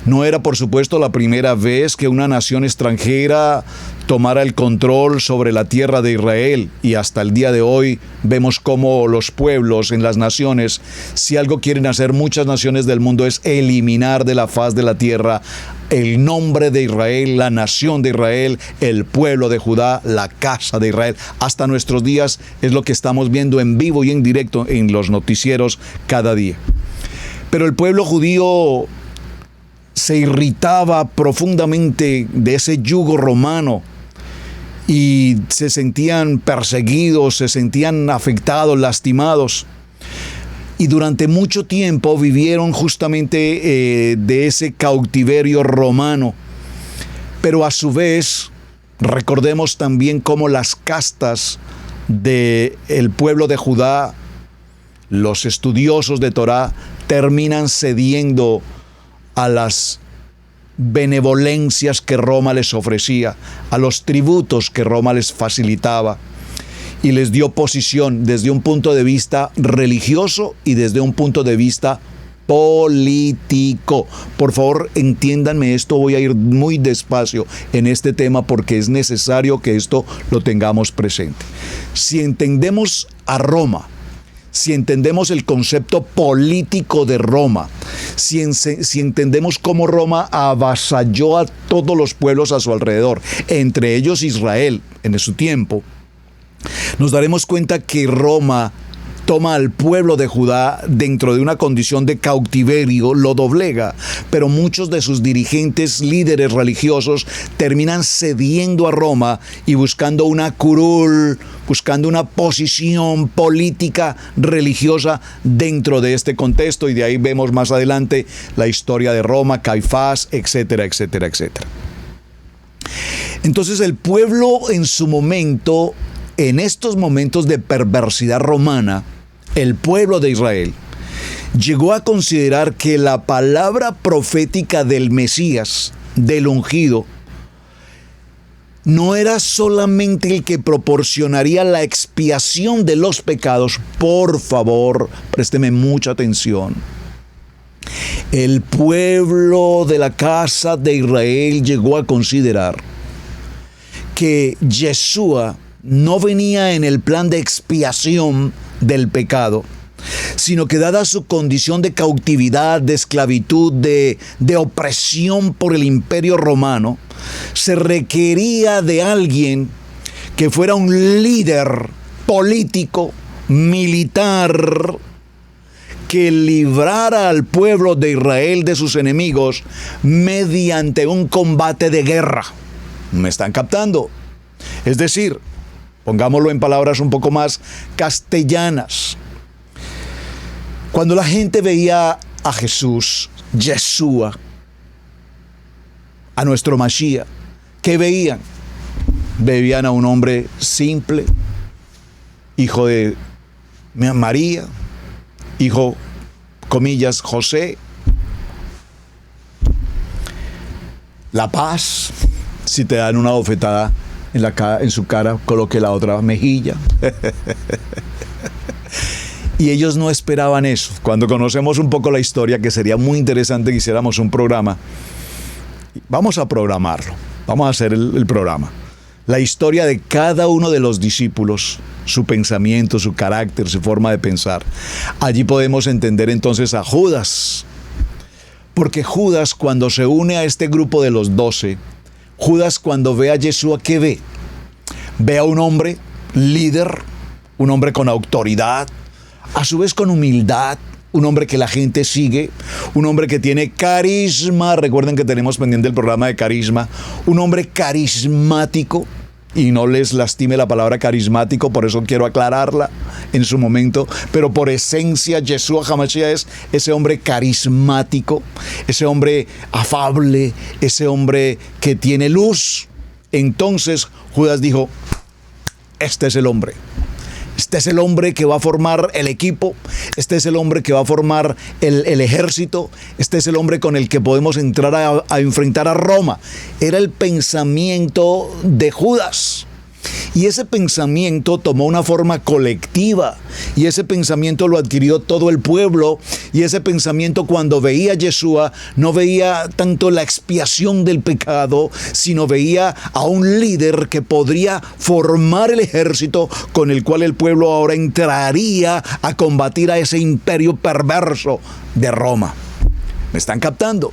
No era, por supuesto, la primera vez que una nación extranjera tomara el control sobre la tierra de Israel, y hasta el día de hoy vemos cómo los pueblos en las naciones, si algo quieren hacer muchas naciones del mundo, es eliminar de la faz de la tierra el nombre de Israel, la nación de Israel, el pueblo de Judá, la casa de Israel. Hasta nuestros días es lo que estamos viendo en vivo y en directo en los noticieros cada día. Pero el pueblo judío se irritaba profundamente de ese yugo romano y se sentían perseguidos, se sentían afectados, lastimados. Y durante mucho tiempo vivieron justamente de ese cautiverio romano. Pero a su vez, recordemos también cómo las castas del pueblo de Judá, los estudiosos de Torá, terminan cediendo a las benevolencias que Roma les ofrecía, a los tributos que Roma les facilitaba, y les dio posición desde un punto de vista religioso y desde un punto de vista político. Por favor, entiéndanme esto, voy a ir muy despacio en este tema porque es necesario que esto lo tengamos presente. Si entendemos a Roma, si entendemos el concepto político de Roma, si entendemos cómo Roma avasalló a todos los pueblos a su alrededor, entre ellos Israel en su tiempo, nos daremos cuenta que Roma toma al pueblo de Judá dentro de una condición de cautiverio, lo doblega, pero muchos de sus dirigentes, líderes religiosos, terminan cediendo a Roma y buscando una curul, buscando una posición política religiosa dentro de este contexto, y de ahí vemos más adelante la historia de Roma, Caifás, etcétera, etcétera, etcétera. Entonces el pueblo en su momento, en estos momentos de perversidad romana, el pueblo de Israel llegó a considerar que la palabra profética del Mesías, del ungido, no era solamente el que proporcionaría la expiación de los pecados. Por favor, présteme mucha atención. El pueblo de la casa de Israel llegó a considerar que Yeshua no venía en el plan de expiación del pecado, sino que dada su condición de cautividad, de esclavitud, de opresión por el imperio romano, se requería de alguien que fuera un líder político, militar, que librara al pueblo de Israel de sus enemigos mediante un combate de guerra. ¿Me están captando? Es decir, pongámoslo en palabras un poco más castellanas. Cuando la gente veía a Jesús, Yeshua, a nuestro Mashiach, ¿qué veían? Veían a un hombre simple, hijo de María, hijo, comillas, José. La paz. Si te dan una bofetada en su cara, coloque la otra mejilla. Y ellos no esperaban eso. Cuando conocemos un poco la historia, que sería muy interesante que hiciéramos un programa, vamos a programarlo, vamos a hacer el programa. La historia de cada uno de los discípulos, su pensamiento, su carácter, su forma de pensar. Allí podemos entender entonces a Judas. Porque Judas, cuando se une a este grupo de los 12, Judas, cuando ve a Yeshua, ¿qué ve? Ve a un hombre líder, un hombre con autoridad, a su vez con humildad, un hombre que la gente sigue, un hombre que tiene carisma. Recuerden que tenemos pendiente el programa de carisma. Un hombre carismático, y no les lastime la palabra carismático, por eso quiero aclararla en su momento, pero por esencia Yeshua HaMashiach es ese hombre carismático, ese hombre afable, ese hombre que tiene luz. Entonces Judas dijo: este es el hombre. Este es el hombre que va a formar el equipo, este es el hombre que va a formar el ejército, este es el hombre con el que podemos entrar a enfrentar a Roma. Era el pensamiento de Judas. Y ese pensamiento tomó una forma colectiva, y ese pensamiento lo adquirió todo el pueblo, y ese pensamiento, cuando veía a Yeshua, no veía tanto la expiación del pecado, sino veía a un líder que podría formar el ejército con el cual el pueblo ahora entraría a combatir a ese imperio perverso de Roma. ¿Me están captando?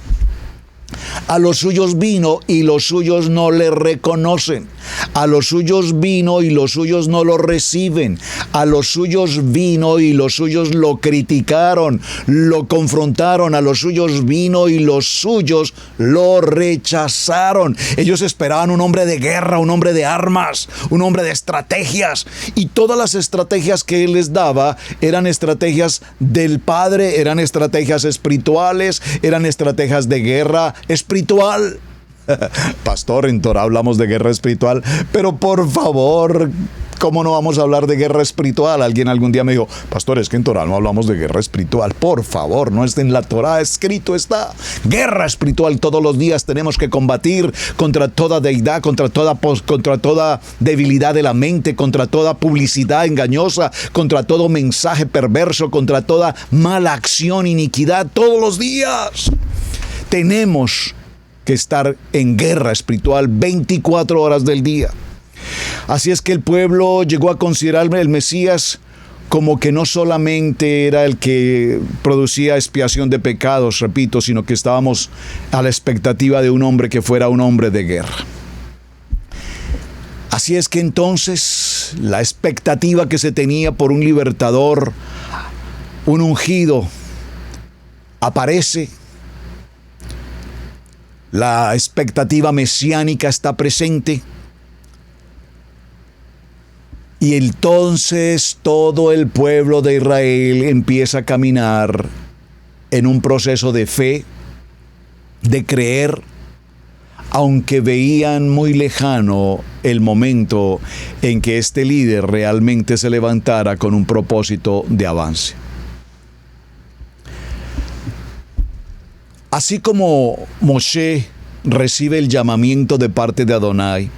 A los suyos vino y los suyos no le reconocen. A los suyos vino y los suyos no lo reciben. A los suyos vino y los suyos lo criticaron, lo confrontaron. A los suyos vino y los suyos lo rechazaron. Ellos esperaban un hombre de guerra, un hombre de armas, un hombre de estrategias. Y todas las estrategias que él les daba eran estrategias del Padre, eran estrategias espirituales, eran estrategias de guerra espiritual. Pastor, en Torah hablamos de guerra espiritual, pero por favor, ¿Cómo no vamos a hablar de guerra espiritual? Alguien algún día me dijo, pastor, es que en Torah no hablamos de guerra espiritual. Por favor, no está en la Torah, escrito está. Guerra espiritual todos los días. Tenemos que combatir contra toda deidad, contra toda debilidad de la mente, contra toda publicidad engañosa, contra todo mensaje perverso, contra toda mala acción, iniquidad, todos los días. Tenemos que estar en guerra espiritual 24 horas del día. Así es que el pueblo llegó a considerar el Mesías como que no solamente era el que producía expiación de pecados, repito, sino que estábamos a la expectativa de un hombre que fuera un hombre de guerra. Así es que entonces la expectativa que se tenía por un libertador, un ungido, aparece. La expectativa mesiánica está presente. Y entonces todo el pueblo de Israel empieza a caminar en un proceso de fe, de creer, aunque veían muy lejano el momento en que este líder realmente se levantara con un propósito de avance. Así como Moshe recibe el llamamiento de parte de Adonai,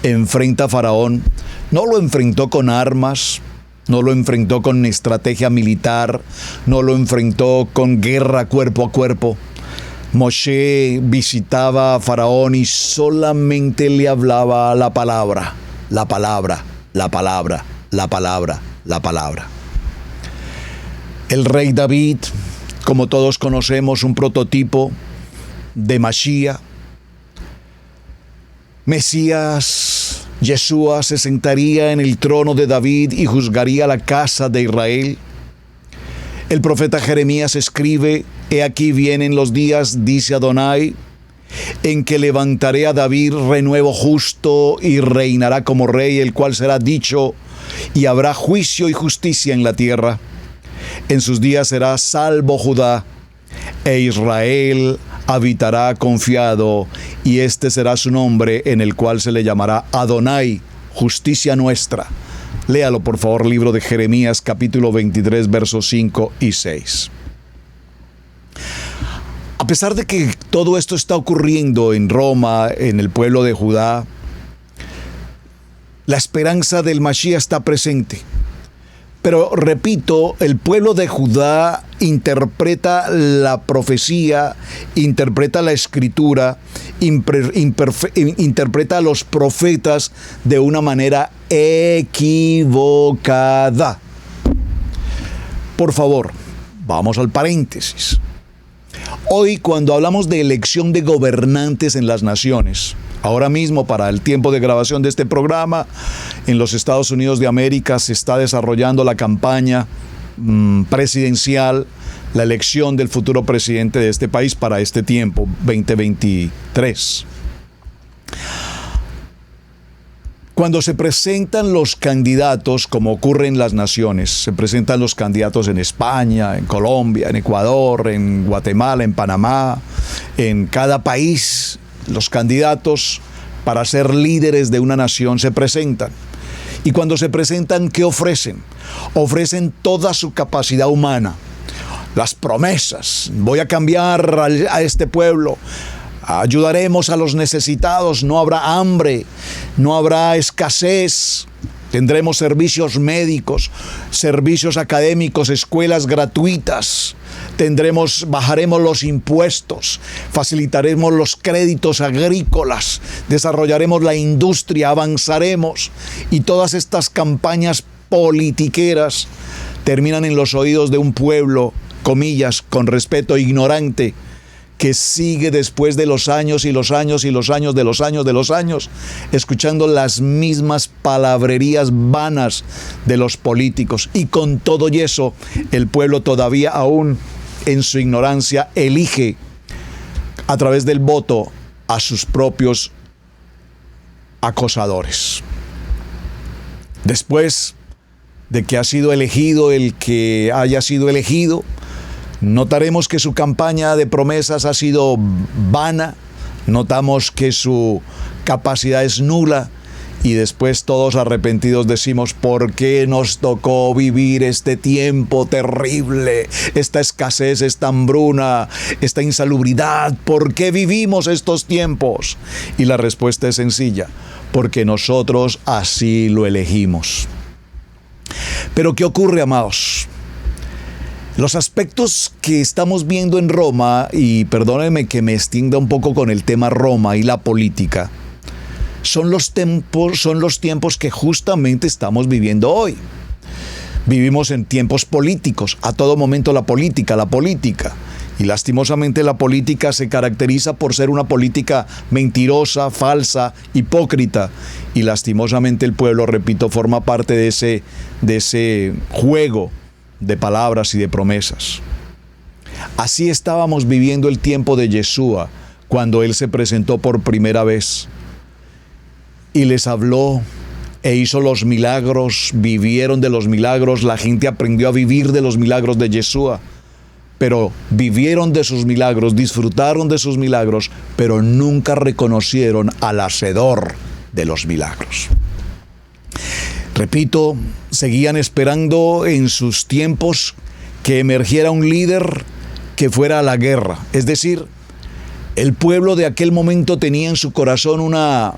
enfrenta a Faraón. No lo enfrentó con armas, no lo enfrentó con estrategia militar, no lo enfrentó con guerra cuerpo a cuerpo. Moshe visitaba a Faraón y solamente le hablaba la palabra, la palabra, la palabra, la palabra, la palabra. El rey David, como todos conocemos, un prototipo de Mashiach. Mesías, Yeshua se sentaría en el trono de David y juzgaría la casa de Israel. El profeta Jeremías escribe: He aquí vienen los días, dice Adonai, en que levantaré a David renuevo justo y reinará como rey, el cual será dicho, y habrá juicio y justicia en la tierra. En sus días será salvo Judá, e Israel habitará confiado, y este será su nombre, en el cual se le llamará Adonai, justicia nuestra. Léalo, por favor, libro de Jeremías, capítulo 23, versos 5 y 6. A pesar de que todo esto está ocurriendo en Roma, en el pueblo de Judá, la esperanza del Mashiach está presente. Pero repito, el pueblo de Judá interpreta la profecía, interpreta la escritura, interpreta a los profetas de una manera equivocada. Por favor, vamos al paréntesis. Hoy, cuando hablamos de elección de gobernantes en las naciones, ahora mismo, para el tiempo de grabación de este programa, en los Estados Unidos de América se está desarrollando la campaña presidencial, la elección del futuro presidente de este país para este tiempo, 2023. Cuando se presentan los candidatos, como ocurre en las naciones, se presentan los candidatos en España, en Colombia, en Ecuador, en Guatemala, en Panamá, en cada país, los candidatos para ser líderes de una nación se presentan. Y cuando se presentan, ¿qué ofrecen? Ofrecen toda su capacidad humana, las promesas. Voy a cambiar a este pueblo. Ayudaremos a los necesitados, no habrá hambre, no habrá escasez, tendremos servicios médicos, servicios académicos, escuelas gratuitas, bajaremos los impuestos, facilitaremos los créditos agrícolas, desarrollaremos la industria, avanzaremos, y todas estas campañas politiqueras terminan en los oídos de un pueblo, comillas, con respeto, ignorante, que sigue después de los años y los años y los años de los años de los años, escuchando las mismas palabrerías vanas de los políticos. Y con todo y eso, el pueblo todavía aún en su ignorancia elige a través del voto a sus propios acosadores. Después de que ha sido elegido el que haya sido elegido, notaremos que su campaña de promesas ha sido vana, notamos que su capacidad es nula y después todos arrepentidos decimos: ¿por qué nos tocó vivir este tiempo terrible, esta escasez, esta hambruna, esta insalubridad? ¿Por qué vivimos estos tiempos? Y la respuesta es sencilla: porque nosotros así lo elegimos. Pero ¿qué ocurre, amados? Los aspectos que estamos viendo en Roma, y perdónenme que me extienda un poco con el tema Roma y la política, son los tiempos que justamente estamos viviendo hoy. Vivimos en tiempos políticos, a todo momento la política. Y lastimosamente la política se caracteriza por ser una política mentirosa, falsa, hipócrita. Y lastimosamente el pueblo, repito, forma parte de ese juego de palabras y de promesas. Así estábamos viviendo el tiempo de Yeshua cuando Él se presentó por primera vez y les habló e hizo los milagros, vivieron de los milagros, la gente aprendió a vivir de los milagros de Yeshua, pero vivieron de sus milagros, disfrutaron de sus milagros, pero nunca reconocieron al hacedor de los milagros. Repito, seguían esperando en sus tiempos que emergiera un líder que fuera a la guerra. Es decir, el pueblo de aquel momento tenía en su corazón una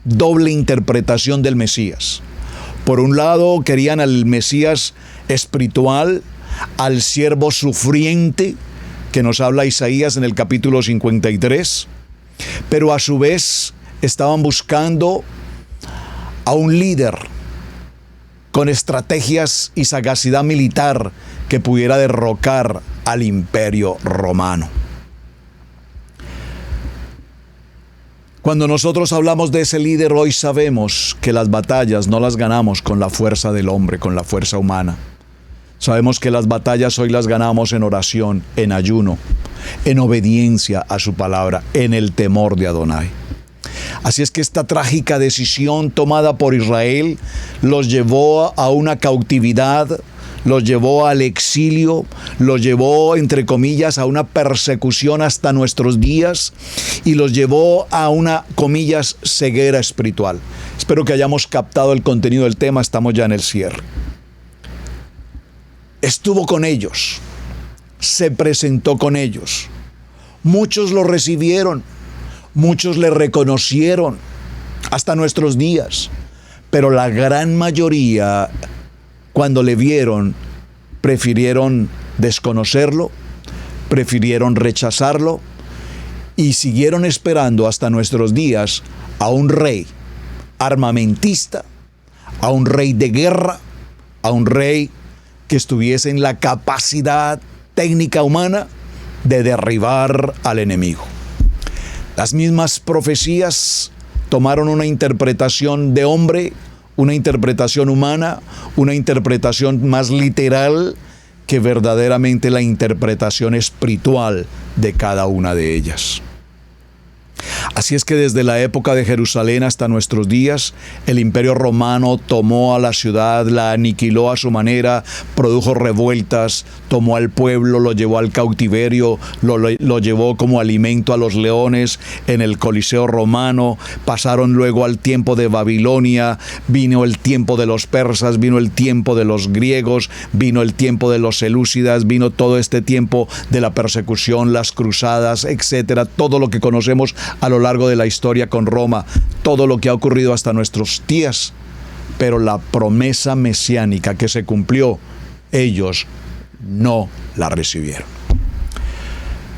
doble interpretación del Mesías. Por un lado, querían al Mesías espiritual, al siervo sufriente, que nos habla Isaías en el capítulo 53, pero a su vez estaban buscando a un líder con estrategias y sagacidad militar que pudiera derrocar al imperio romano. Cuando nosotros hablamos de ese líder, hoy sabemos que las batallas no las ganamos con la fuerza del hombre, con la fuerza humana. Sabemos que las batallas hoy las ganamos en oración, en ayuno, en obediencia a su palabra, en el temor de Adonai. Así es que esta trágica decisión tomada por Israel los llevó a una cautividad, los llevó al exilio, los llevó, entre comillas, a una persecución hasta nuestros días y los llevó a una, comillas, ceguera espiritual. Espero que hayamos captado el contenido del tema, estamos ya en el cierre. Estuvo con ellos, se presentó con ellos, muchos lo recibieron, muchos le reconocieron hasta nuestros días, pero la gran mayoría, cuando le vieron, prefirieron desconocerlo, prefirieron rechazarlo y siguieron esperando hasta nuestros días a un rey armamentista, a un rey de guerra, a un rey que estuviese en la capacidad técnica humana de derribar al enemigo. Las mismas profecías tomaron una interpretación de hombre, una interpretación humana, una interpretación más literal que verdaderamente la interpretación espiritual de cada una de ellas. Así es que desde la época de Jerusalén hasta nuestros días, el Imperio Romano tomó a la ciudad, la aniquiló a su manera, produjo revueltas, tomó al pueblo, lo llevó al cautiverio, lo llevó como alimento a los leones en el Coliseo romano, pasaron luego al tiempo de Babilonia, vino el tiempo de los persas, vino el tiempo de los griegos, vino el tiempo de los selúcidas, vino todo este tiempo de la persecución, las cruzadas, etcétera, todo lo que conocemos a lo largo de la historia con Roma, todo lo que ha ocurrido hasta nuestros días, pero la promesa mesiánica que se cumplió, ellos no la recibieron.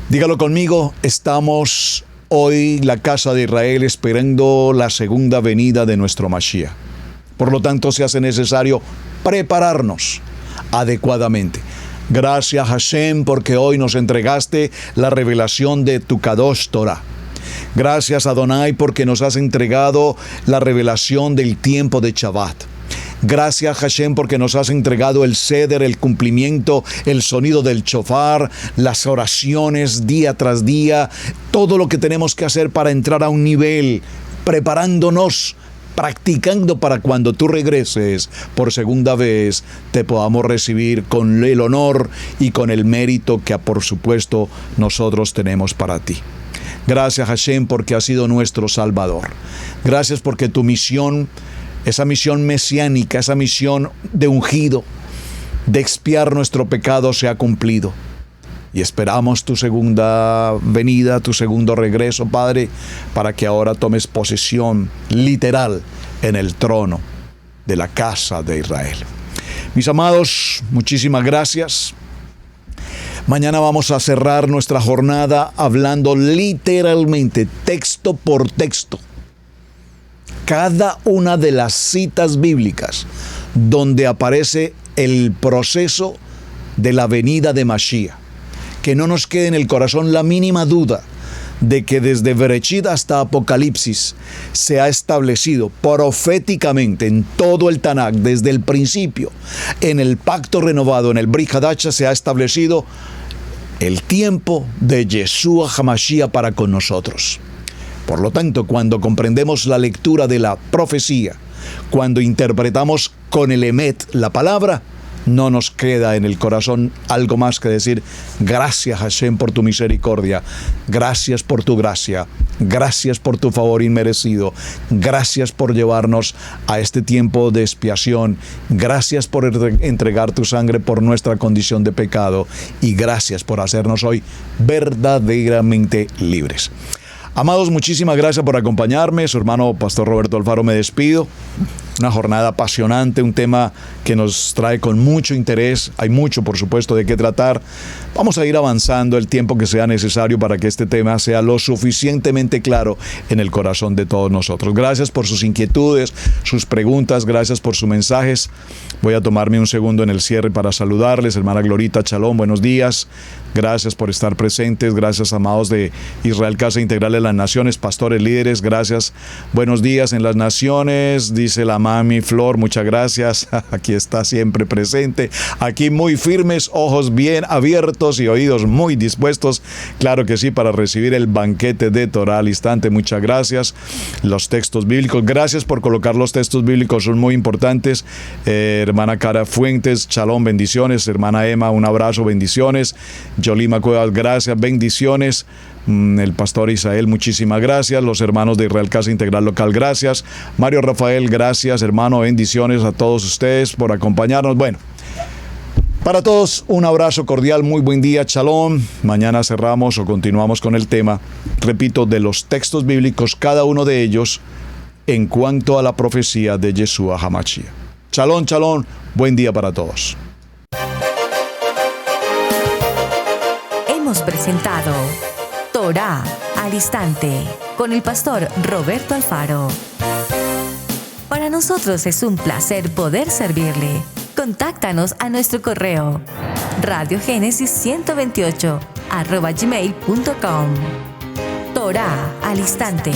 Dígalo conmigo, estamos hoy, la casa de Israel, esperando la segunda venida de nuestro Mashiach. Por lo tanto, se hace necesario prepararnos adecuadamente. Gracias, Hashem, porque hoy nos entregaste la revelación de tu Kadosh Torah. Gracias, Adonai, porque nos has entregado la revelación del tiempo de Shabbat. Gracias, Hashem, porque nos has entregado el ceder, el cumplimiento, el sonido del shofar, las oraciones día tras día, todo lo que tenemos que hacer para entrar a un nivel, preparándonos, practicando para cuando tú regreses por segunda vez, te podamos recibir con el honor y con el mérito que, por supuesto, nosotros tenemos para ti. Gracias, Hashem, porque has sido nuestro Salvador. Gracias porque tu misión esa misión mesiánica, esa misión de ungido, de expiar nuestro pecado se ha cumplido. Y esperamos tu segunda venida, tu segundo regreso, Padre, para que ahora tomes posesión literal en el trono de la casa de Israel. Mis amados, muchísimas gracias. Mañana vamos a cerrar nuestra jornada hablando literalmente, texto por texto, cada una de las citas bíblicas donde aparece el proceso de la venida de Mashiach. Que no nos quede en el corazón la mínima duda de que desde Bereshit hasta Apocalipsis se ha establecido proféticamente en todo el Tanakh, desde el principio, en el pacto renovado, en el Brit Hadasha, se ha establecido el tiempo de Yeshua HaMashiach para con nosotros. Por lo tanto, cuando comprendemos la lectura de la profecía, cuando interpretamos con el Emet la palabra, no nos queda en el corazón algo más que decir: gracias, Hashem, por tu misericordia, gracias por tu gracia, gracias por tu favor inmerecido, gracias por llevarnos a este tiempo de expiación, gracias por entregar tu sangre por nuestra condición de pecado y gracias por hacernos hoy verdaderamente libres. Amados, muchísimas gracias por acompañarme. Su hermano Pastor Roberto Alfaro me despido. Una jornada apasionante, un tema que nos trae con mucho interés. Hay mucho, por supuesto, de qué tratar. Vamos a ir avanzando el tiempo que sea necesario para que este tema sea lo suficientemente claro en el corazón de todos nosotros. Gracias por sus inquietudes, sus preguntas, gracias por sus mensajes. Voy a tomarme un segundo en el cierre para saludarles. Hermana Glorita, Shalom, buenos días. Gracias por estar presentes. Gracias, amados de Israel Casa Integral de las Naciones, pastores, líderes. Gracias. Buenos días en las naciones, dice la mami Flor, muchas gracias. Aquí está siempre presente. Aquí muy firmes, ojos bien abiertos y oídos muy dispuestos. Claro que sí, para recibir el banquete de Torah al instante. Muchas gracias. Los textos bíblicos. Gracias por colocar los textos bíblicos, son muy importantes. Hermana Cara Fuentes, Shalom, bendiciones. Hermana Emma, un abrazo, bendiciones. Yolima Cuevas, gracias, bendiciones. El pastor Isael, muchísimas gracias. Los hermanos de Israel Casa Integral Local, gracias. Mario Rafael, gracias, hermano. Bendiciones a todos ustedes por acompañarnos. Bueno, para todos un abrazo cordial, muy buen día, Shalom. Mañana cerramos o continuamos con el tema, repito, de los textos bíblicos, cada uno de ellos en cuanto a la profecía de Yeshua HaMashiach. Shalom, shalom, buen día para todos. Hemos presentado Torah al instante con el pastor Roberto Alfaro. Para nosotros es un placer poder servirle. Contáctanos a nuestro correo radiogenesis128@gmail.com. Torah al instante.